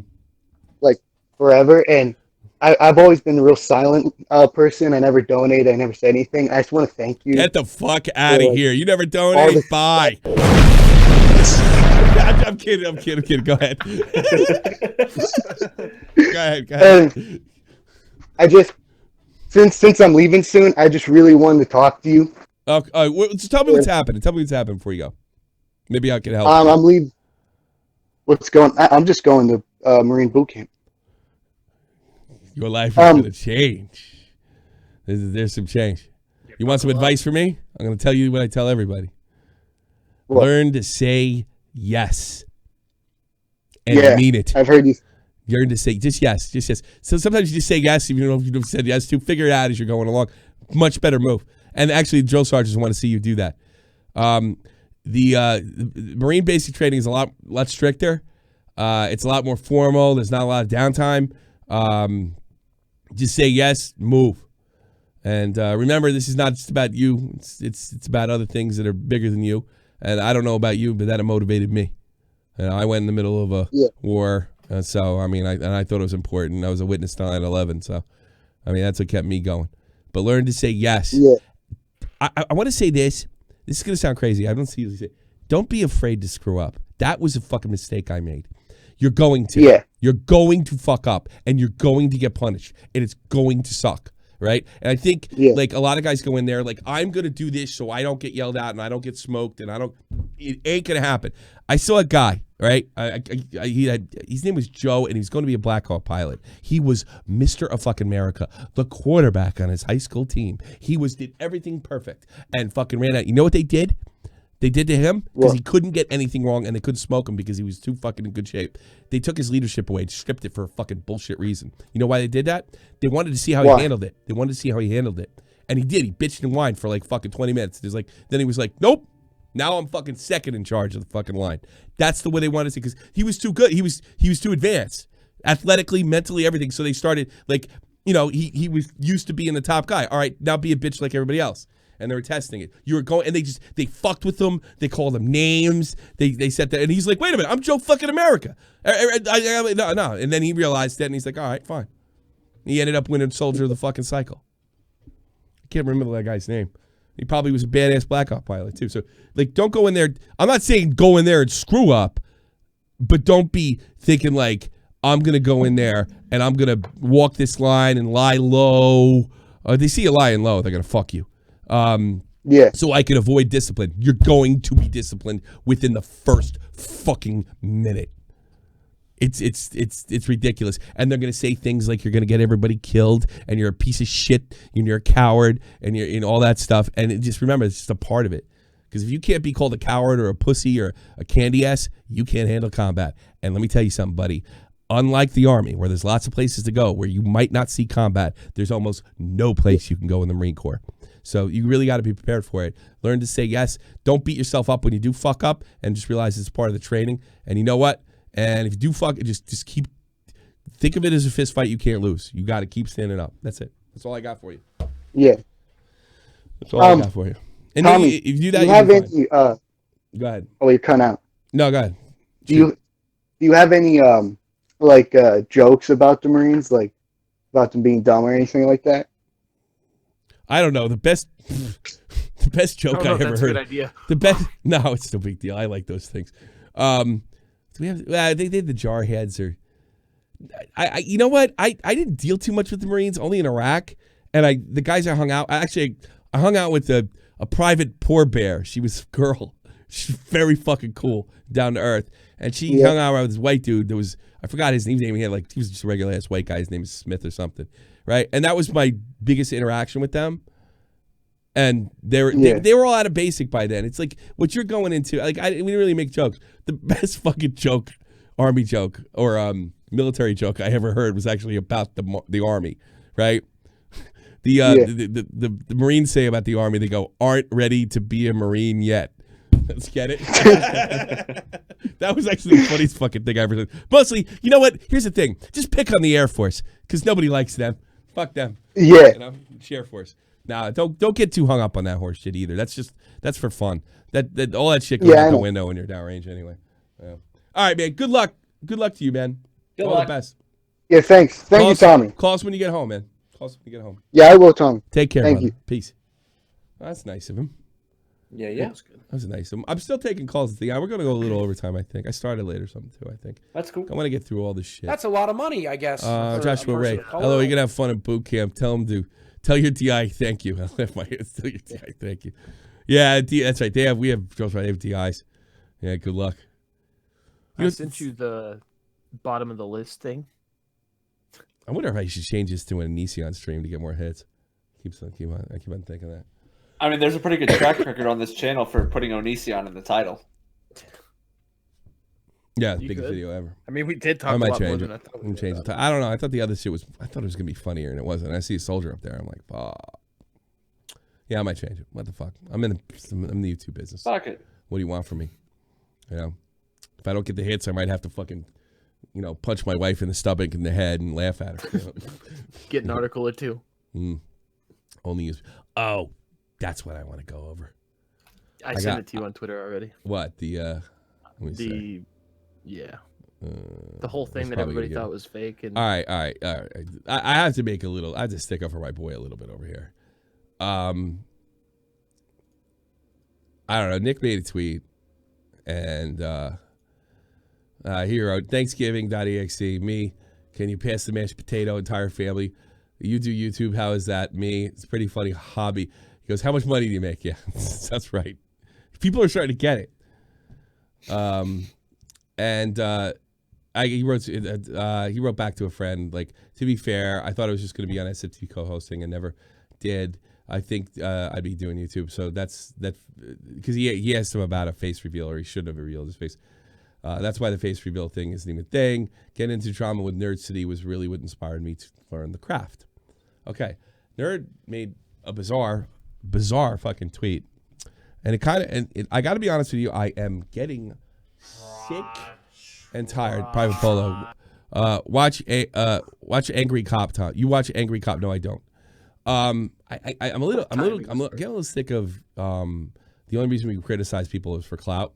T: Like forever, and I've always been a real silent person. I never donated. I never said anything. I just want to thank you.
B: Get the fuck out of here! You never donated. Bye. I'm kidding. Go ahead. Go ahead.
T: And I just, since I'm leaving soon, I just really wanted to talk to you.
B: Just tell me what's happening. Tell me what's happening before you go. Maybe I can help.
T: I'm leaving. I'm just going to Marine boot camp.
B: Your life is going to change. There's some change. You want some advice from me? I'm going to tell you what I tell everybody. What? Learn to say yes. And mean it.
T: I've heard you.
B: Learn to say just yes. So sometimes you just say yes, even if you've said yes to. Figure it out as you're going along. Much better move. And actually, drill sergeants want to see you do that. The Marine basic training is a lot stricter. It's a lot more formal. There's not a lot of downtime. Just say yes, move. And remember, this is not just about you. It's about other things that are bigger than you. And I don't know about you, but that motivated me. I went in the middle of a war. So, I mean, I thought it was important. I was a witness to 9/11. So, I mean, that's what kept me going. But learn to say yes.
T: Yeah.
B: I want to say this. This is going to sound crazy. I don't see you say it. Don't be afraid to screw up. That was a fucking mistake I made. You're going to.
T: Yeah.
B: You're going to fuck up, and you're going to get punished, and it's going to suck, right? And I think, like, a lot of guys go in there, like, I'm going to do this so I don't get yelled at, and I don't get smoked, and it ain't going to happen. I saw a guy, right? His name was Joe, and he's going to be a Black Hawk pilot. He was Mr. of fucking America, the quarterback on his high school team. He did everything perfect, and fucking ran out. You know what they did? They did to him because he couldn't get anything wrong, and they couldn't smoke him because he was too fucking in good shape. They took his leadership away, stripped it for a fucking bullshit reason. You know why they did that? They wanted to see how he handled it. And he did. He bitched and whined for like fucking 20 minutes. Then he was like, nope. Now I'm fucking second in charge of the fucking line. That's the way they wanted to see, because he was too good. He was too advanced, athletically, mentally, everything. So they started like, he was used to being the top guy. All right, now be a bitch like everybody else. And they were testing it. You were going, and they fucked with him. They called him names. They said that, and he's like, wait a minute, I'm Joe fucking America. No. And then he realized that, and he's like, all right, fine. He ended up winning Soldier of the fucking Cycle. I can't remember that guy's name. He probably was a badass Black Hawk pilot too. So, like, don't go in there. I'm not saying go in there and screw up, but don't be thinking like, I'm gonna go in there and I'm gonna walk this line and lie low. They see you lying low, they're gonna fuck you. So I can avoid discipline. You're going to be disciplined within the first fucking minute. It's ridiculous. And they're going to say things like you're going to get everybody killed and you're a piece of shit and you're a coward and you're in all that stuff. And just remember, it's just a part of it. Because if you can't be called a coward or a pussy or a candy ass, you can't handle combat. And let me tell you something, buddy. Unlike the Army, where there's lots of places to go where you might not see combat, there's almost no place you can go in the Marine Corps. So you really got to be prepared for it. Learn to say yes. Don't beat yourself up when you do fuck up, and just realize it's part of the training. And you know what? And if you do fuck, just keep, think of it as a fist fight you can't lose. You got to keep standing up. That's it. That's all I got for you.
T: Yeah.
B: That's all I got for you. And
T: Tommy,
B: if you do that,
T: you have any,
B: go ahead.
T: Oh, you're cutting out.
B: No, go ahead.
T: Do you have any jokes about the Marines, like about them being dumb or anything like that?
B: I don't know. The best joke I ever
D: that's
B: heard.
D: A good idea.
B: The best. No, it's no big deal. I like those things. Do we have? They did the jar heads or. I you know what? I didn't deal too much with the Marines, only in Iraq. And the guys I hung out. I hung out with a private poor bear. She was a girl. She's very fucking cool, down to earth. And she hung out with this white dude that was, I forgot his name. He was just a regular ass white guy. His name is Smith or something, right? And that was my biggest interaction with them. And they were all out of basic by then. It's like what you're going into. Like we didn't really make jokes. The best fucking joke, army joke or military joke I ever heard was actually about the army, right? The Marines say about the army, they go, aren't ready to be a Marine yet. Let's get it. That was actually the funniest fucking thing I ever said. Mostly, you know what? Here's the thing. Just pick on the Air Force because nobody likes them. Fuck them.
T: Yeah.
B: You know, it's Air Force. Nah, don't get too hung up on that horse shit either. That's for fun. That all that shit goes out the window when you're downrange anyway. Yeah. All right, man. Good luck. Good luck to you, man. All the best.
T: Yeah, thanks. Thank you, Tommy.
B: Call us when you get home, man. Call us when you get home.
T: Yeah, I will, Tommy.
B: Take care,
T: Thank
B: brother.
T: you.
B: Peace. Oh, that's nice of him.
C: Yeah.
B: That was nice. I'm still taking calls at the hour. We're going to go a little overtime, I think. I started late or something, too, I think.
C: That's cool.
B: I want to get through all this shit.
E: That's a lot of money, I guess.
B: Joshua Ray. Hello, you're going to have fun at boot camp. Tell your DI thank you. Tell your DI thank you. Yeah, that's right. We have DIs. Yeah, good luck.
D: I sent you the bottom of the list thing.
B: I wonder if I should change this to an Onision stream to get more hits. I keep on thinking that.
C: I mean, there's a pretty good track record on this channel for putting Onision in the title.
B: Yeah, the biggest video ever.
D: I mean, we did talk a lot more than I thought.
B: I don't know. I thought the other shit was. I thought it was gonna be funnier, and it wasn't. I see a soldier up there. I'm like, fuck. Yeah, I might change it. What the fuck? I'm in the YouTube business.
C: Fuck it.
B: What do you want from me? You know, if I don't get the hits, I might have to fucking, punch my wife in the stomach and the head and laugh at her.
D: Get an article or two.
B: Only use. Oh, that's what I want to go over.
D: I sent it to you on Twitter already.
B: What
D: the whole thing that everybody thought was fake. And
B: all right. I have to make I have to stick up for my boy a little bit over here. I don't know. Nick made a tweet, and he wrote, Thanksgiving.exe, me, can you pass the mashed potato, entire family? You do YouTube, how is that? Me, it's a pretty funny hobby. He goes, how much money do you make? Yeah, that's right. People are starting to get it. He wrote back to a friend, like, to be fair, I thought it was just going to be on SFTP co-hosting and never did. I think I'd be doing YouTube. So that's because he asked him about a face reveal, or he should have revealed his face. That's why the face reveal thing isn't even a thing. Getting into drama with Nerd City was really what inspired me to learn the craft. Okay. Nerd made a bizarre fucking tweet. And I got to be honest with you, I am getting sick and tired. Private Polo. Watch Angry Cop, Tom. You watch Angry Cop? No, I don't. I'm getting a little sick of the only reason we criticize people is for clout,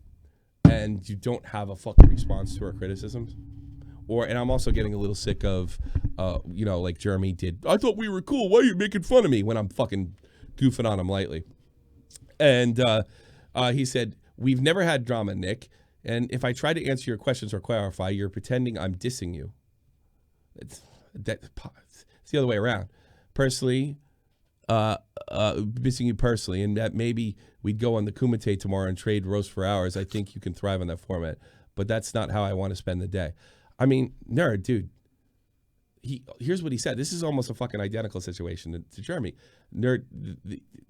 B: and you don't have a fucking response to our criticisms. And I'm also getting a little sick of, like Jeremy did. I thought we were cool. Why are you making fun of me when I'm fucking goofing on him lightly? And he said, we've never had drama, Nick. And if I try to answer your questions or clarify, you're pretending I'm dissing you. It's the other way around. Personally, missing you personally, and that maybe we'd go on the Kumite tomorrow and trade roast for hours. I think you can thrive on that format, but that's not how I want to spend the day. I mean, Nerd, dude, here's what he said. This is almost a fucking identical situation to Jeremy. Nerd,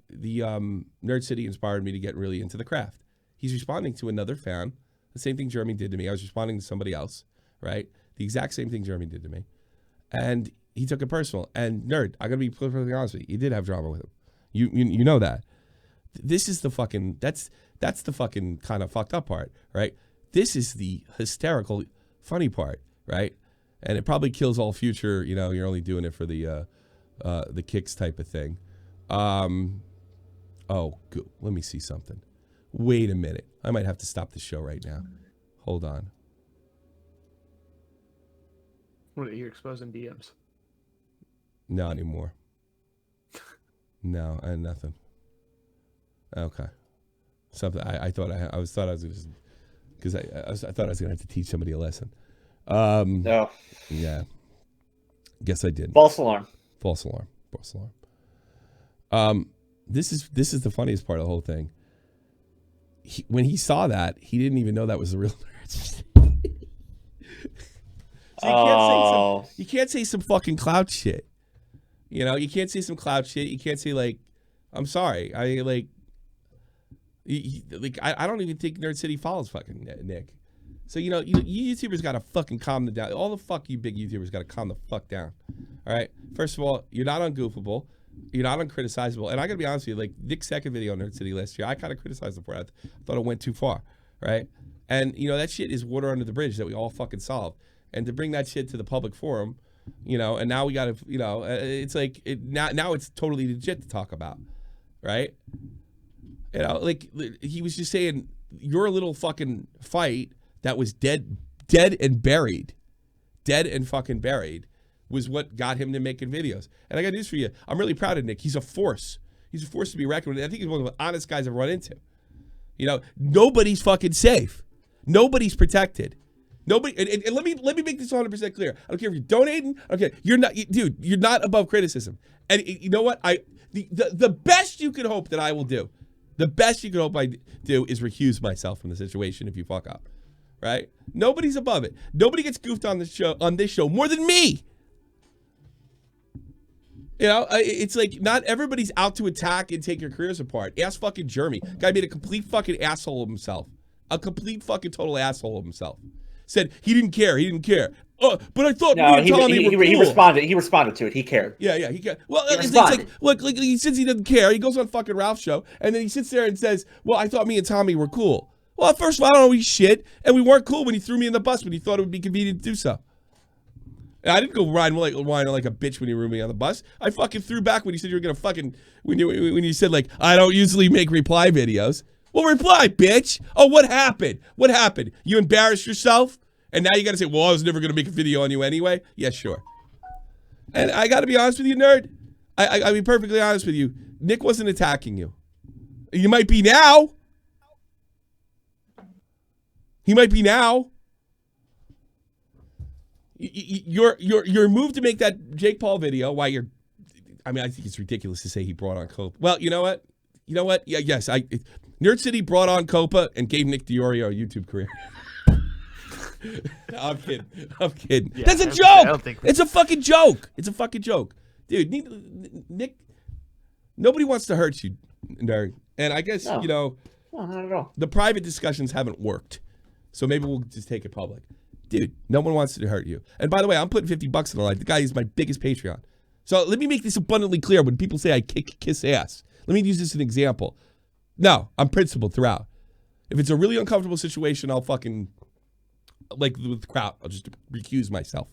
B: the Nerd City inspired me to get really into the craft. He's responding to another fan. The same thing Jeremy did to me. I was responding to somebody else, right? The exact same thing Jeremy did to me. And he took it personal. And Nerd, I'm going to be perfectly honest with you. You did have drama with him. You know that. This is the fucking that's the fucking kind of fucked up part, right? This is the hysterical funny part, right? And it probably kills all future, you're only doing it for the kicks type of thing. Oh, good. Let me see something. Wait a minute. I might have to stop the show right now. Hold on.
D: What are you exposing DMs?
B: Not anymore. No, I had nothing. Okay. Something I thought I was gonna just because I thought I was gonna have to teach somebody a lesson.
C: No.
B: Yeah. Guess I did.
C: False alarm.
B: False alarm. False alarm. This is the funniest part of the whole thing. When he saw that, he didn't even know that was the real nerd. So you can't say some fucking clout shit. You can't say some clout shit. You can't say like, I'm sorry. I don't even think Nerd City follows fucking Nick. So you YouTubers gotta fucking calm down. All the fuck you big YouTubers gotta calm the fuck down. All right. First of all, you're not ungoofable. You're not uncriticizable. And I gotta be honest with you, like Nick's second video on Nerd City last year, I kind of criticized him for it. I thought it went too far. Right. And that shit is water under the bridge that we all fucking solved. And to bring that shit to the public forum, and now we gotta, it's like now it's totally legit to talk about, right? Like he was just saying your little fucking fight that was dead and buried, dead and fucking buried, was what got him to making videos. And I got news for you. I'm really proud of Nick. He's a force. He's a force to be reckoned with. I think he's one of the honest guys I've run into. Nobody's fucking safe. Nobody's protected. Nobody. And let me make this 100% clear. I don't care if you're donating. Okay, you're not, dude. You're not above criticism. And you know what? The best you could hope that I will do, the best you could hope I do is recuse myself from the situation if you fuck up. Right? Nobody's above it. Nobody gets goofed on this show more than me. It's like not everybody's out to attack and take your careers apart. Ask fucking Jeremy. Guy made a complete fucking asshole of himself. A complete fucking total asshole of himself. Said he didn't care. He didn't care. But I thought me and Tommy were cool.
C: He responded to it. He cared.
B: Yeah, he cared. Well, it's like, look, he says he doesn't care. He goes on fucking Ralph's show, and then he sits there and says, well, I thought me and Tommy were cool. Well, first of all, I don't know he's shit, and we weren't cool when he threw me in the bus when he thought it would be convenient to do so. And I didn't go whining like a bitch when you threw me on the bus. I fucking threw back when you said you were gonna fucking when you said like I don't usually make reply videos. Well, reply, bitch. Oh, what happened? What happened? You embarrassed yourself, and now you gotta say, well, I was never gonna make a video on you anyway. Yeah, sure. And I gotta be honest with you, nerd. I'll be perfectly honest with you. Nick wasn't attacking you. You might be now. He might be now. Your move to make that Jake Paul video, I think it's ridiculous to say he brought on Copa. Well, you know what? Yeah, yes, Nerd City brought on Copa and gave Nick DiOrio a YouTube career. No, I'm kidding. Yeah, that's a joke. It's a fucking joke. It's a fucking joke. Dude, Nick, nobody wants to hurt you, nerd. And I guess,
C: no, not at all.
B: The private discussions haven't worked. So maybe we'll just take it public. Dude, no one wants to hurt you. And by the way, I'm putting $50 in the line. The guy is my biggest Patreon. So let me make this abundantly clear when people say I kiss ass. Let me use this as an example. No, I'm principled throughout. If it's a really uncomfortable situation, I'll fucking, like with the crowd, I'll just recuse myself.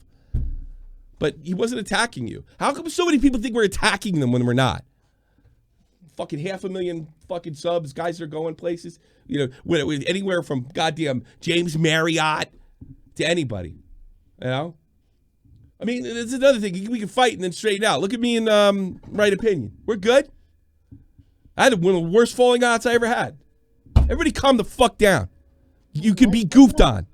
B: But he wasn't attacking you. How come so many people think we're attacking them when we're not? Fucking 500,000 fucking subs, guys are going places. With anywhere from goddamn James Marriott to anybody. I mean, it's another thing. We can fight and then straighten out. Look at me in Right Opinion. We're good. I had one of the worst falling outs I ever had. Everybody calm the fuck down. You can be goofed on.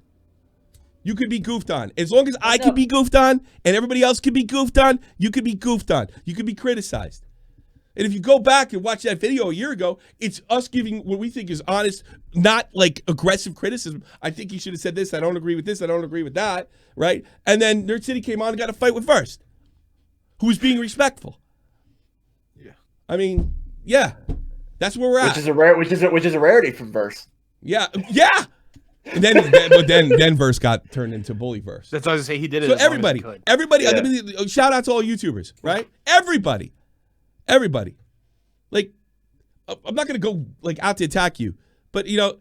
B: You can be goofed on. As long as I can be goofed on and everybody else can be goofed on, you can be goofed on. You can be criticized. And if you go back and watch that video a year ago, it's us giving what we think is honest, not like aggressive criticism. I think you should have said this. I don't agree with this. I don't agree with that. Right? And then Nerd City came on and got a fight with First, who was being respectful. Yeah. I mean, yeah. That's where we're at.
C: Which is a rarity from Verse.
B: Yeah. Yeah. And then Verse got turned into Bully Verse.
D: That's what I was gonna say. He did it.
B: So everybody,
C: Yeah.
B: shout out to all YouTubers, right? Everybody. Like, I'm not going to go, like, out to attack you. But, you know,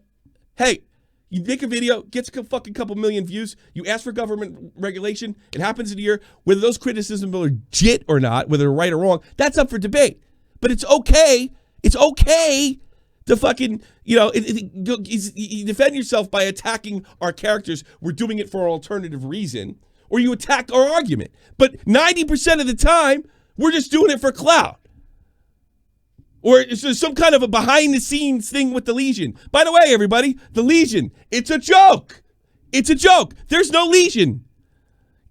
B: hey, you make a video, gets a fucking couple million views, you ask for government regulation, it happens in a year, whether those criticisms are legit or not, whether they're right or wrong, that's up for debate. But it's okay to fucking, you know, you defend yourself by attacking our characters. We're doing it for an alternative reason. Or you attack our argument. But 90% of the time, we're just doing it for clout. Or is there some kind of a behind-the-scenes thing with the Legion? By the way, everybody, the Legion, it's a joke. It's a joke. There's no Legion.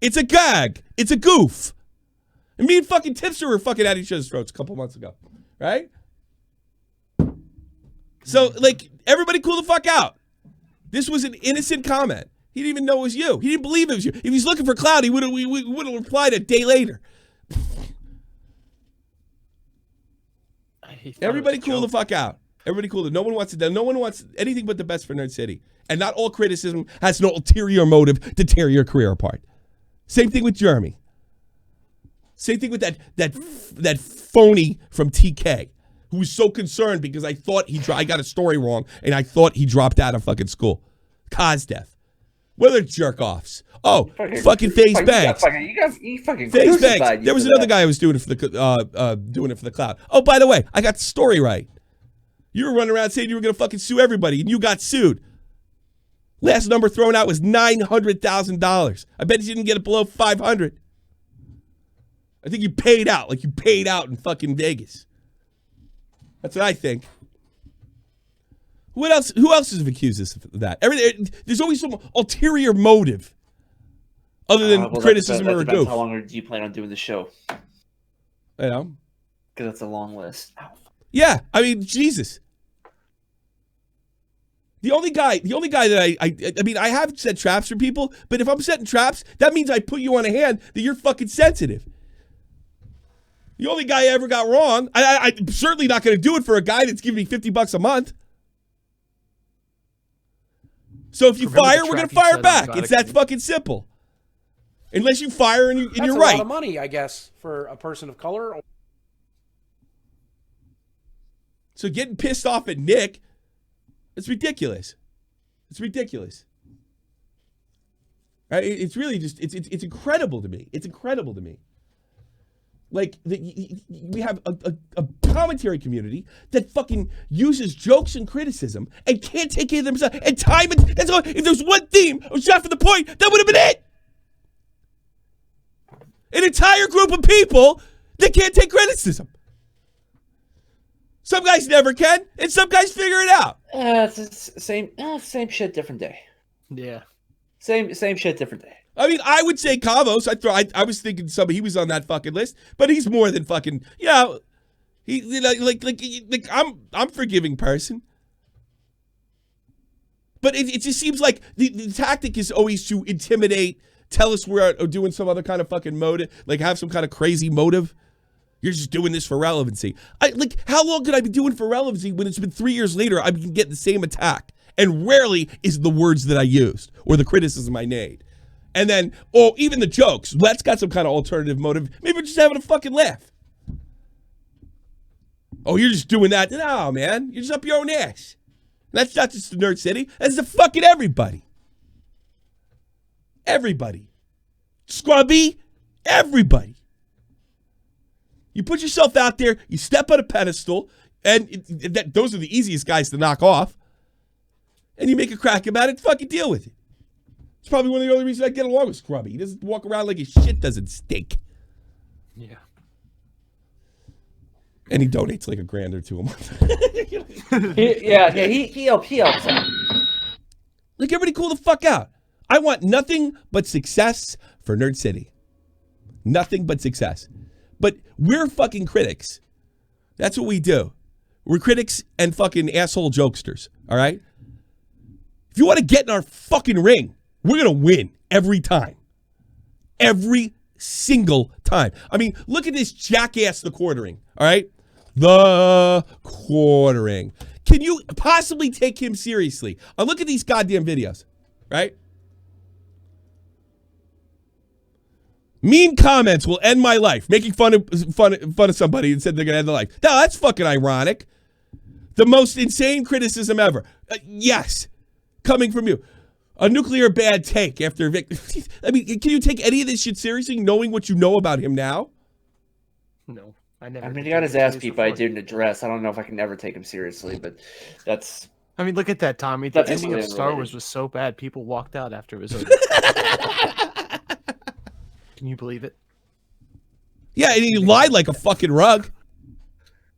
B: It's a gag. It's a goof. And me and fucking Tipster were fucking at each other's throats a couple months ago. Right? So, like, everybody cool the fuck out. This was an innocent comment. He didn't even know it was you. He didn't believe it was you. If he's looking for clout, he would have replied a day later. Everybody cool the fuck out. Everybody cool. No one wants it. No one wants anything but the best for Nerd City. And not all criticism has no ulterior motive to tear your career apart. Same thing with Jeremy. Same thing with that phony from TK who was so concerned because I thought I got a story wrong and I thought he dropped out of fucking school. Cosdeath. What are jerk offs? Oh, fucking FaZe Banks.
C: You fucking
B: FaZe Banks. There was another guy who was doing it for the cloud. Oh, by the way, I got the story right. You were running around saying you were gonna fucking sue everybody, and you got sued. Last number thrown out was $900,000. I bet you didn't get it below $500. I think you paid out, like you paid out in fucking Vegas. That's what I think. What else? Who else has accused us of that? There's always some ulterior motive other than criticism or a goof.
C: How long do you plan on doing the show?
B: You know?
C: Because that's a long list.
B: Yeah, I mean, Jesus. The only guy that I mean, I have set traps for people, but if I'm setting traps, that means I put you on a hand that you're fucking sensitive. The only guy I ever got wrong, I'm certainly not going to do it for a guy that's giving me $50 a month. So if you fire, we're going to fire back. It's that fucking simple. Unless you fire and you're right. That's a
E: lot of money, I guess, for a person of color.
B: So getting pissed off at Nick, it's ridiculous. It's ridiculous. It's really just, it's incredible to me. It's incredible to me. Like, we have a commentary community that fucking uses jokes and criticism and can't take care of themselves. And time it. That's all. If there's one theme of shot for the point, that would have been it. An entire group of people that can't take criticism. Some guys never can, and some guys figure it out.
C: It's the same shit, different day.
D: Yeah.
C: Same shit, different day.
B: I mean, I would say Cavos. I was thinking he was on that fucking list, but he's more than fucking. You know, like I'm forgiving person. But it just seems like the tactic is always to intimidate, tell us we're doing some other kind of fucking motive, like have some kind of crazy motive. You're just doing this for relevancy. How long could I be doing for relevancy when it's been 3 years later? I can get the same attack, and rarely is the words that I used or the criticism I made. And then, even the jokes. That's got some kind of alternative motive. Maybe we're just having a fucking laugh. Oh, you're just doing that? No, man. You're just up your own ass. That's not just the Nerd City. That's the fucking everybody. Everybody. Scrubby. Everybody. You put yourself out there. You step on a pedestal. And those are the easiest guys to knock off. And you make a crack about it. Fucking deal with it. It's probably one of the only reasons I get along with Scrubby. He doesn't walk around like his shit doesn't stink.
D: Yeah.
B: And he donates like $1,000 or $2 a month.
C: he helps out.
B: Like, everybody cool the fuck out. I want nothing but success for Nerd City. Nothing but success. But we're fucking critics. That's what we do. We're critics and fucking asshole jokesters. All right? If you want to get in our fucking ring, we're going to win every time. Every single time. I mean, look at this jackass, The Quartering. All right? The Quartering. Can you possibly take him seriously? Look at these goddamn videos. Right? Mean comments will end my life. Making fun of somebody and said they're gonna end their life. No, that's fucking ironic. The most insane criticism ever. Yes, coming from you. A nuclear bad take after Vic. I mean, can you take any of this shit seriously, knowing what you know about him now?
D: No, I never.
C: I mean, he got his ass beat by a dude in a dress. I don't know if I can ever take him seriously, but that's.
D: I mean, look at that, Tommy. The ending of Star Wars was so bad, people walked out after it was over. Can you believe it?
B: Yeah, and he lied like a fucking rug.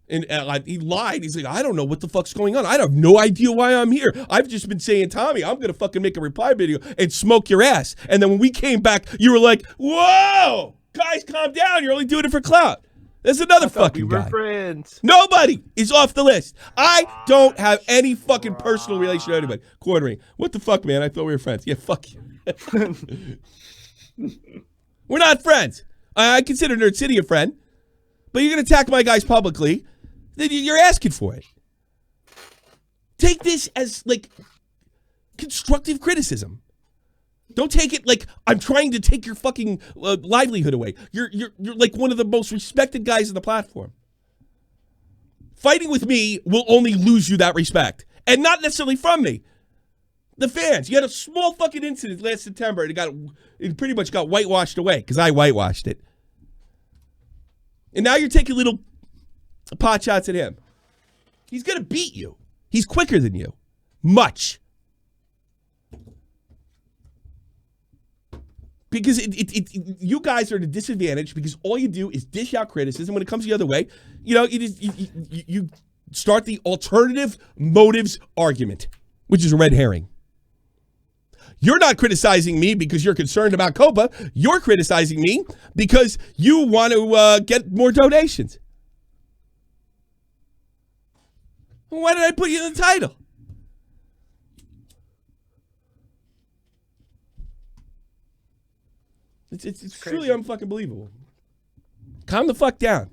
B: And he lied. He's like, I don't know what the fuck's going on. I have no idea why I'm here. I've just been saying, Tommy, I'm going to fucking make a reply video and smoke your ass. And then when we came back, you were like, whoa, guys, calm down. You're only doing it for clout. There's another fucking guy.
D: Friends.
B: Nobody is off the list. I don't have any fucking personal relation to anybody. Quartering. What the fuck, man? I thought we were friends. Yeah, fuck you. We're not friends. I consider Nerd City a friend. But you're going to attack my guys publicly. Then you're asking for it. Take this as, like, constructive criticism. Don't take it like I'm trying to take your fucking livelihood away. You're like one of the most respected guys on the platform. Fighting with me will only lose you that respect. And not necessarily from me. The fans. You had a small fucking incident last September and it pretty much got whitewashed away because I whitewashed it. And now you're taking little pot shots at him. He's going to beat you. He's quicker than you. Much. Because you guys are at a disadvantage because all you do is dish out criticism. When it comes the other way, you start the alternative motives argument, which is a red herring. You're not criticizing me because you're concerned about Copa. You're criticizing me because you want to get more donations. Why did I put you in the title? It's truly unfucking believable. Calm the fuck down.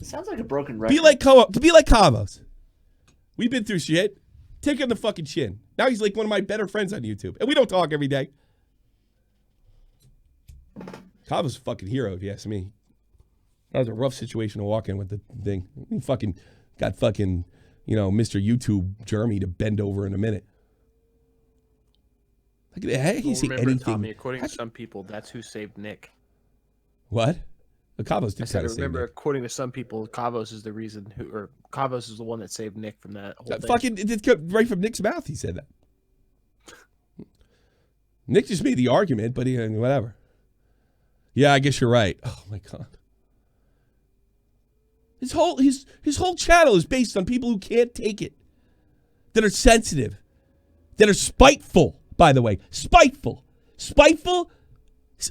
C: It sounds like a broken record.
B: Be like Cavos. We've been through shit. Take him the fucking chin. Now he's like one of my better friends on YouTube. And we don't talk every day. Cavos a fucking hero, if you ask me. That was a rough situation to walk in with the thing. He fucking got fucking, Mr. YouTube Jeremy to bend over in a minute. How can you say anything?
D: Tommy, according to some people, that's who saved Nick.
B: What? Cavos did kind of save
D: remember,
B: Nick.
D: According to some people, Cavos is the reason Cavos is the one that saved Nick from that whole thing.
B: Fucking, it came right from Nick's mouth. He said that. Nick just made the argument, but whatever. Yeah, I guess you're right. Oh my god. His whole channel is based on people who can't take it, that are sensitive, that are spiteful. By the way, spiteful,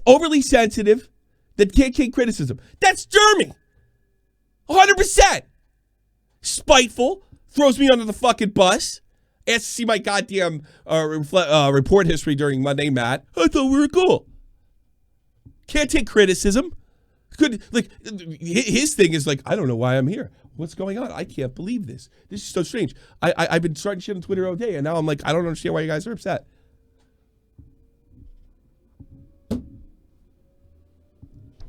B: overly sensitive, that can't take criticism. That's Jeremy. 100%. Spiteful, throws me under the fucking bus. Asked to see my goddamn report history during Monday, Matt. I thought we were cool. Can't take criticism. His thing is like, I don't know why I'm here. What's going on? I can't believe this. This is so strange. I've been starting shit on Twitter all day, and now I'm like, I don't understand why you guys are upset.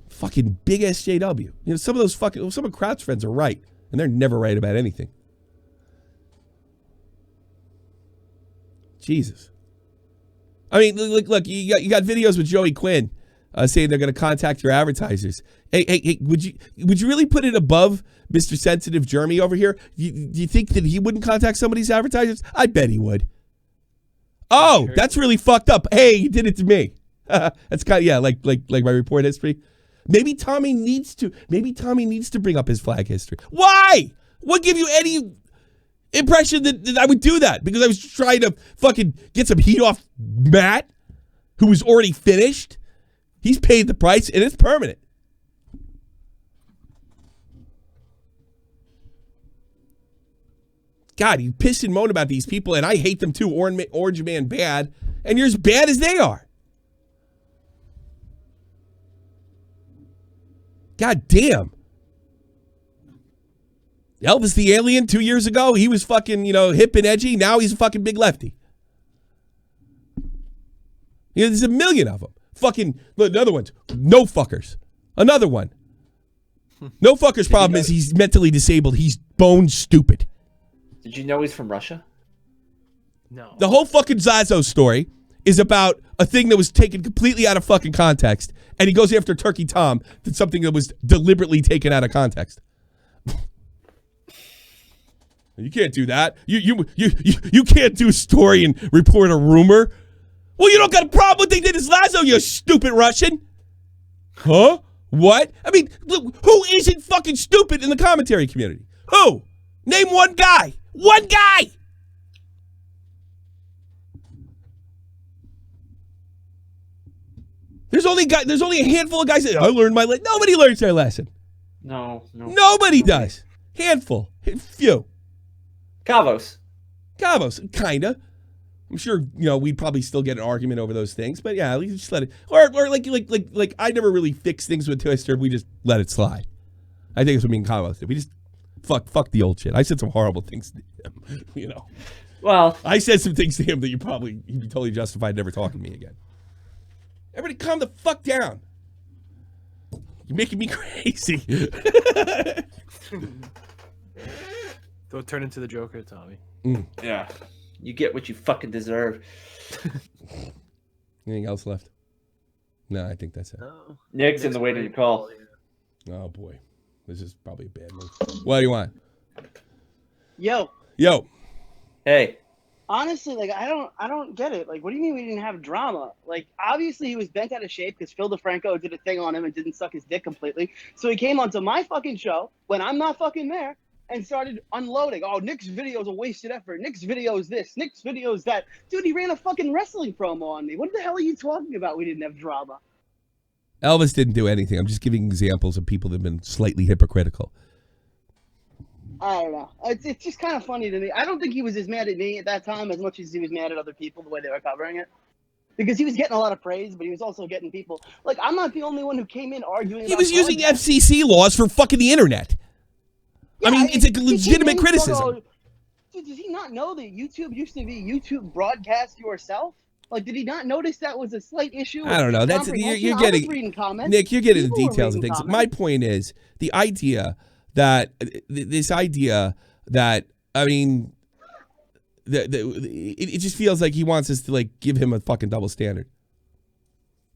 B: Fucking big SJW. Some of Kraut's friends are right, and they're never right about anything. Jesus. I mean, look, you got videos with Joey Quinn saying they're going to contact your advertisers. Hey, would you really put it above Mr. Sensitive Jeremy over here? Do you think that he wouldn't contact somebody's advertisers? I bet he would. Oh, that's really fucked up. Hey, you did it to me. That's kind of, like my report history. Maybe Tommy needs to bring up his flag history. Why? What give you any impression that I would do that? Because I was trying to fucking get some heat off Matt, who was already finished. He's paid the price, and it's permanent. God, you piss and moan about these people, and I hate them too. Orange Man bad, and you're as bad as they are. God damn. Elvis the Alien 2 years ago, he was fucking, hip and edgy. Now he's a fucking big lefty. There's a million of them. Fucking another one. No fuckers. Another one. No fuckers. Problem is he's mentally disabled. He's bone stupid.
C: Did you know he's from Russia?
D: No.
B: The whole fucking Zazo story is about a thing that was taken completely out of fucking context, and he goes after Turkey Tom for something that was deliberately taken out of context. You can't do that. You can't do a story and report a rumor. Well, you don't got a problem with what they did as Lazo, you stupid Russian. Huh? What? I mean, who isn't fucking stupid in the commentary community? Who? Name one guy. One guy. There's only a handful of guys that I learned my lesson. Nobody learns their lesson.
C: No.
B: Nobody does. Handful. Few.
C: Cavos,
B: kinda. I'm sure we'd probably still get an argument over those things, but yeah, we just let it. Or like I never really fix things with Twister. We just let it slide. I think it's what me and Cavos did. We just fuck the old shit. I said some horrible things to him,
C: Well,
B: I said some things to him that you'd be totally justified never talking to me again. Everybody calm the fuck down. You're making me crazy.
D: Don't turn into the Joker, Tommy.
C: Yeah. You get what you fucking deserve.
B: Anything else left? No, I think that's it.
C: Nick's in the way to your call.
B: Oh, boy. This is probably a bad move. What do you want?
U: Yo.
C: Hey.
U: Honestly, I don't get it. What do you mean we didn't have drama? Obviously he was bent out of shape because Phil DeFranco did a thing on him and didn't suck his dick completely. So he came onto my fucking show when I'm not fucking there and started unloading. Oh, Nick's video is a wasted effort. Nick's video is this. Nick's video is that. Dude, he ran a fucking wrestling promo on me. What the hell are you talking about? We didn't have drama.
B: Elvis didn't do anything. I'm just giving examples of people that have been slightly hypocritical.
U: I don't know. It's just kind of funny to me. I don't think he was as mad at me at that time as much as he was mad at other people the way they were covering it. Because he was getting a lot of praise, but he was also getting people. I'm not the only one who came in arguing.
B: He was using FCC laws for fucking the internet. Yeah, I mean, it's a legitimate criticism.
U: Dude, does he not know that YouTube used to be YouTube broadcast yourself? Did he not notice that was a slight issue?
B: I don't know. That's you're getting Nick. You're getting the details of things. My point is the idea that it just feels like he wants us to give him a fucking double standard.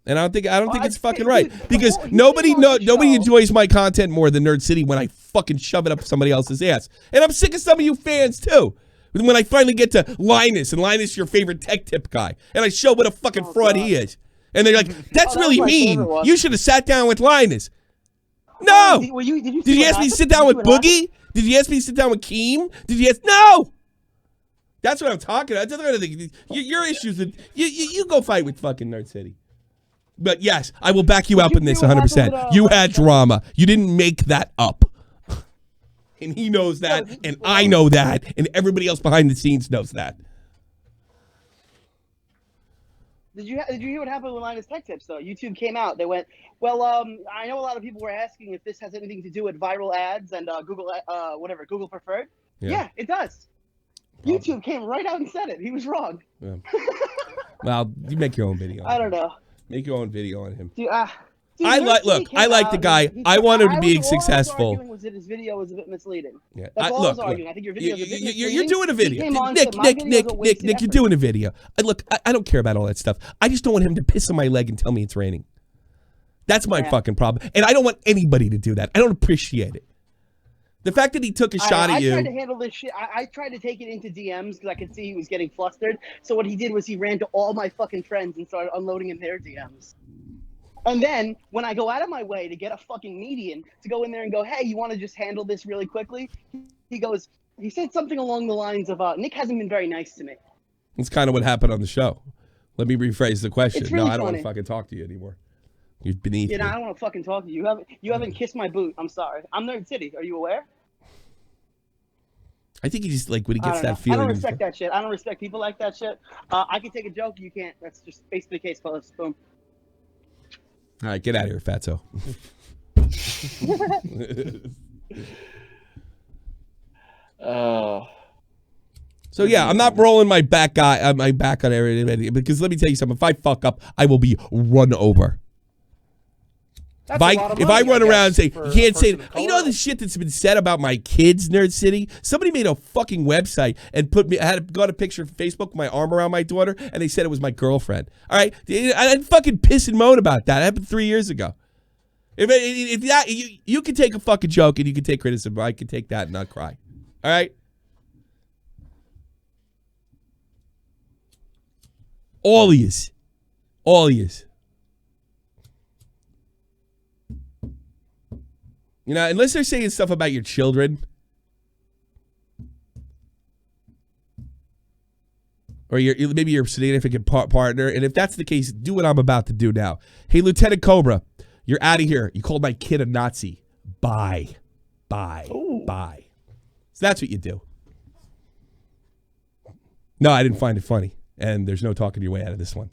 B: And I don't think it's fucking right because nobody enjoys my content more than Nerd City when I fucking shove it up somebody else's ass. And I'm sick of some of you fans too. When I finally get to Linus, and Linus your favorite tech tip guy, and I show what a fucking fraud he is. And they're like, that's really mean. You should have sat down with Linus. No! Did you ask me to sit down with Boogie? Did you ask me to sit down with Keem? Did you ask? No! That's what I'm talking about. Your issues with you go fight with fucking Nerd City. But yes, I will back you up in this 100%. You had drama. You didn't make that up. And he knows that, and I know that, and everybody else behind the scenes knows that.
U: Did you hear what happened with Linus Tech Tips, though? YouTube came out. They went, well, I know a lot of people were asking if this has anything to do with viral ads and Google Preferred. Yeah, it does. YouTube came right out and said it. He was wrong.
B: Yeah. Well, you make your own video.
U: I don't know.
B: Make your own video on him.
U: Dude,
B: I like the guy. I want him to be successful.
U: All I was arguing was that his video was a bit misleading.
B: Yeah.
U: That's all I was arguing. I think your video is a bit misleading.
B: You're doing a video. Nick, you're doing a video. I don't care about all that stuff. I just don't want him to piss on my leg and tell me it's raining. That's my fucking problem. And I don't want anybody to do that. I don't appreciate it. The fact that he took a shot at you.
U: I tried to handle this shit. I tried to take it into DMs because I could see he was getting flustered. So what he did was he ran to all my fucking friends and started unloading in their DMs. And then when I go out of my way to get a fucking median to go in there and go, hey, you want to just handle this really quickly? He said something along the lines of, Nick hasn't been very nice to me.
B: That's kind of what happened on the show. Let me rephrase the question.
U: It's really
B: I don't want to fucking talk to you anymore. You're beneath me.
U: I don't want to fucking talk to you. You haven't kissed my boot. I'm sorry. I'm Nerd City. Are you aware?
B: I think he just when he gets that feeling.
U: I don't respect that shit. I don't respect people like that shit. I can take a joke. You can't. That's just basically the case. Closed. Boom.
B: All right, get out of here, fatso. So yeah, I'm not rolling my back on everything because let me tell you something. If I fuck up, I will be run over. If I run around and say, you can't say, you know the shit that's been said about my kids, Nerd City? Somebody made a fucking website and got a picture of Facebook with my arm around my daughter, and they said it was my girlfriend. All right? I didn't fucking piss and moan about that. It happened 3 years ago. If that, you can take a fucking joke and you can take criticism, but I can take that and not cry. All right? All of yous. All of yous. You know, unless they're saying stuff about your children or maybe your significant partner, and if that's the case, do what I'm about to do now. Hey, Lieutenant Cobra, you're out of here. You called my kid a Nazi. Bye. Ooh. Bye. So that's what you do. No, I didn't find it funny, and there's no talking your way out of this one.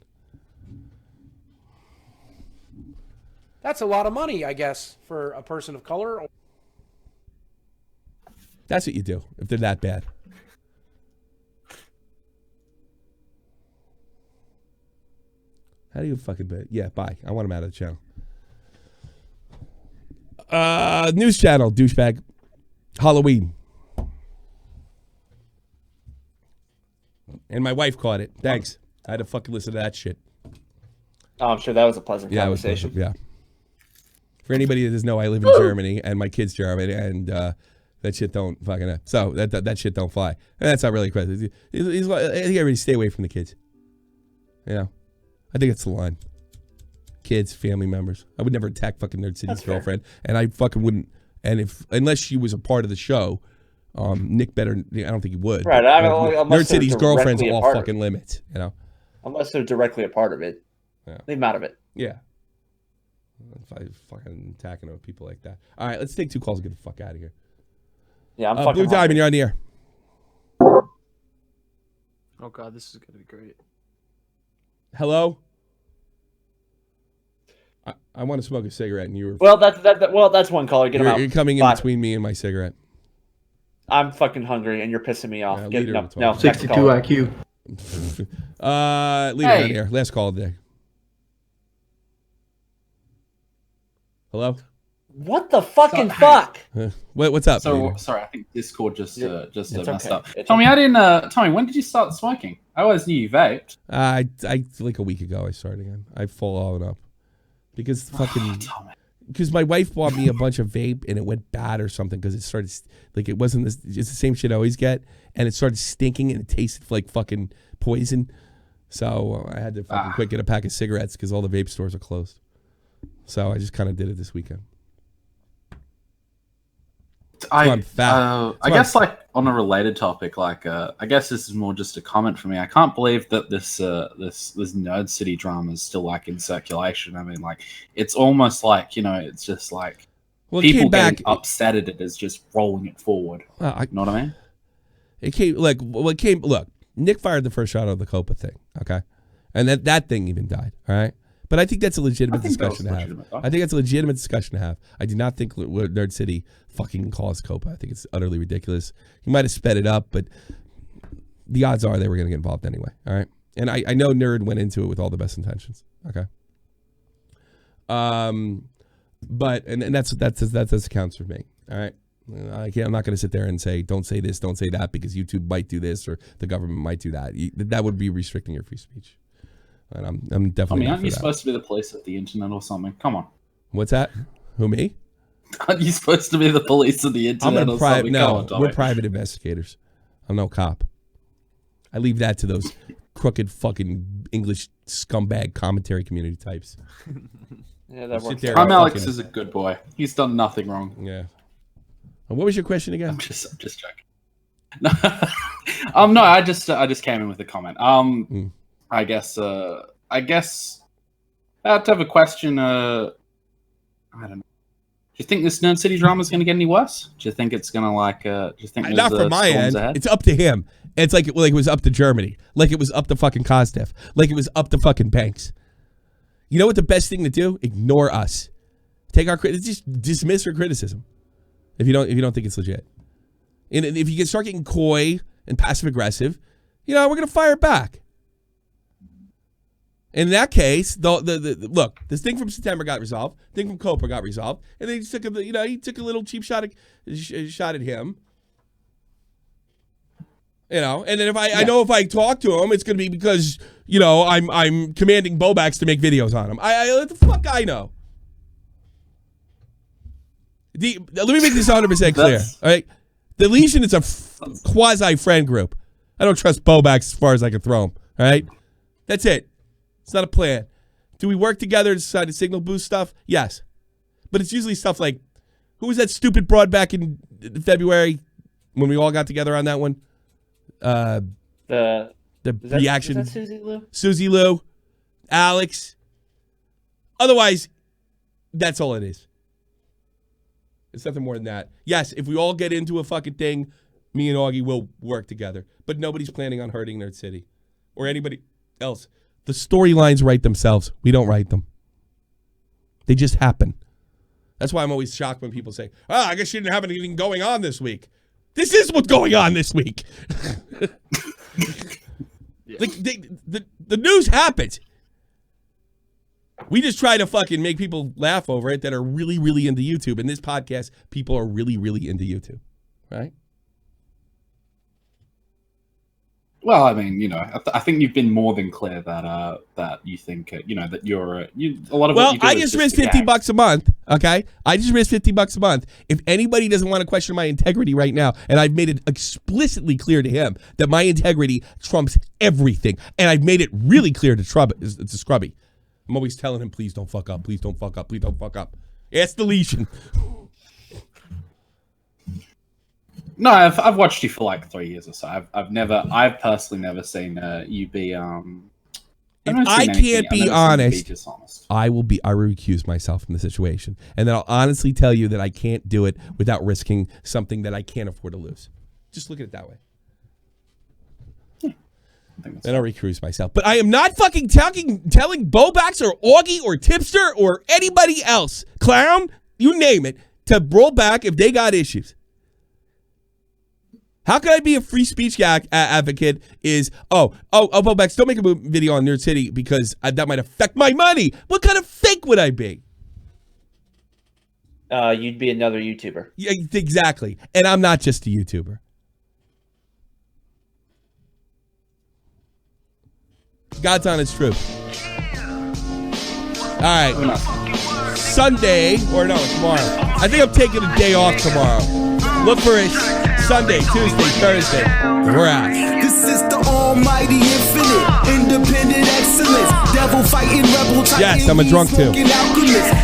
E: That's a lot of money, I guess, for a person of color.
B: That's what you do if they're that bad. How do you fucking bet? Yeah, bye. I want him out of the channel. News channel, douchebag. Halloween. And my wife caught it. Thanks. I had to fucking listen to that shit.
C: Oh, I'm sure that was a pleasant conversation.
B: Yeah. For anybody that doesn't know, I live in Germany, and my kid's German, and that shit don't fucking... So, that shit don't fly. And that's not really a question. I think everybody stay away from the kids. You know? I think it's the line. Kids, family members. I would never attack fucking Nerd City's girlfriend, and I fucking wouldn't... And unless she was a part of the show, Nick better... I don't think he would.
C: Right.
B: Nerd City's girlfriend's off fucking limits, you know?
C: Unless they're directly a part of it.
B: Yeah.
C: Leave them out of it.
B: Yeah. If I fucking attacking with people like that. All right, let's take 2 calls and get the fuck out of here.
C: Yeah, I'm fucking
B: Blue Diamond, you're on the air.
D: Oh, God, this is going to be great.
B: Hello? I want to smoke a cigarette, and you were...
C: Well, that's one caller. Get him out.
B: You're coming in between me and my cigarette.
C: I'm fucking hungry, and you're pissing me off.
B: No,
L: 62 IQ.
B: Leave it on here. Last call of the day. Hello?
C: What the fucking fuck?
B: What's up?
A: So sorry, I think Discord just messed up. Tommy, Tommy, when did you start smoking? I always knew you vaped.
B: I like a week ago I started again. I followed up because because my wife bought me a bunch of vape and it went bad or something because it started like it wasn't this. It's the same shit I always get, and it started stinking and it tasted like fucking poison. So I had to fucking quick get a pack of cigarettes because all the vape stores are closed. So I just kind of did it this weekend.
A: I guess like on a related topic, like I guess this is more just a comment for me. I can't believe that this Nerd City drama is still like in circulation. I mean, like it's almost like, you know, it's just like people getting upset at it is just rolling it forward. You know what I mean?
B: It came look, Nick fired the first shot of the Copa thing, okay? And that thing even died, all right? But I think that's a legitimate discussion to have. I think that's a legitimate discussion to have. I do not think Nerd City fucking caused Copa. I think it's utterly ridiculous. He might have sped it up, but the odds are they were going to get involved anyway. All right, and I know Nerd went into it with all the best intentions. Okay. But that counts for me. All right. I'm not going to sit there and say don't say this, don't say that because YouTube might do this or the government might do that. That would be restricting your free speech. And I'm definitely.
A: I mean, aren't you supposed to be the police of the internet or something? Come on.
B: What's that? Who, me?
A: Aren't you supposed to be the police of the internet or something?
B: No, we're private investigators. I'm no cop. I leave that to those crooked fucking English scumbag commentary community types.
C: Yeah, that works.
A: Alex is a good boy. He's done nothing wrong.
B: Yeah. What was your question again?
A: I'm just joking. No, I just came in with a comment. I guess I have to have a question. I don't know. Do you think this Nerd City drama is going to get any worse? Do you think it's going to do you think
B: not from my end? Ahead? It's up to him. It's like it was up to Germany, like it was up to fucking Kostef, like it was up to fucking Banks. You know what the best thing to do? Ignore us. Take our just dismiss our criticism. If you don't think it's legit, and if you start getting coy and passive aggressive, we're going to fire back. In that case, look, this thing from September got resolved. The thing from Cobra got resolved, and then he took he took a little cheap shot at him. And then if I know if I talk to him, it's going to be because I'm commanding Bobax to make videos on him. I let the fuck I know. Let me make this 100% clear. All right, the Legion is a quasi friend group. I don't trust Bobax as far as I can throw him. All right, that's it. It's not a plan. Do we work together to decide the signal boost stuff? Yes, but it's usually stuff like, who was that stupid broad back in February when we all got together on that one? The reaction.
C: Is that Susie Lou?
B: Susie Lou, Alex. Otherwise, that's all it is. It's nothing more than that. Yes, if we all get into a fucking thing, me and Augie will work together. But nobody's planning on hurting Nerd City or anybody else. The storylines write themselves. We don't write them. They just happen. That's why I'm always shocked when people say, I guess you didn't have anything going on this week. This is what's going on this week. Like the news happens. We just try to fucking make people laugh over it that are really, really into YouTube. In this podcast, people are really, really into YouTube, right?
A: Well, I mean, I think you've been more than clear that you think, that you're a lot of. Well, what you do
B: I just risk $50 a month. Okay, I just risk $50 a month. If anybody doesn't want to question my integrity right now, and I've made it explicitly clear to him that my integrity trumps everything, and I've made it really clear to Scrubby. I'm always telling him, please don't fuck up, please don't fuck up, please don't fuck up. Ask the Legion.
A: No, I've watched you for like 3 years or so. I've personally never seen you be.
B: If I can't be honest, dishonest. I will recuse myself from the situation, and then I'll honestly tell you that I can't do it without risking something that I can't afford to lose. Just look at it that way. Then I'll recruise myself. But I am not fucking telling Bobax or Augie or Tipster or anybody else, Clown, you name it, to roll back if they got issues. How can I be a free speech advocate is, Bobax, don't make a video on Nerd City because that might affect my money. What kind of fake would I be?
C: You'd be another YouTuber.
B: Yeah, exactly. And I'm not just a YouTuber. God's honest truth. All right. Sunday, or no, tomorrow. I think I'm taking a day off tomorrow. Look for it Sunday, Tuesday, Thursday. We're out.
G: This is the almighty infinite, independent excellence, devil fighting rebel type.
B: Yes, I'm a drunk too.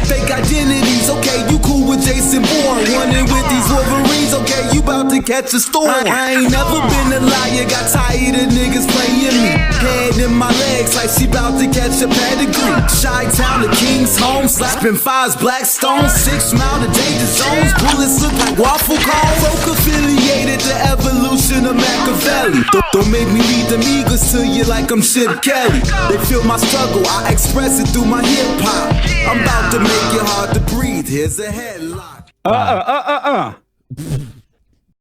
G: Fake identities, okay, you cool with Jason Bourne. Running with these Wolverines, okay, you about to catch a storm. I ain't never been a liar, got tired of niggas playing me. Head in my legs like she about to catch a pedigree. Chi-Town to King's home, slapping fives, black stones, 6 mile to danger zones. Bullets look like waffle cones. Folk affiliated to evolution of Machiavelli. Don't make me lead the Migos to you like I'm Chip Kelly. They feel my struggle, I express it through my hip hop. I'm about to make it hard to breathe. Here's a headlock.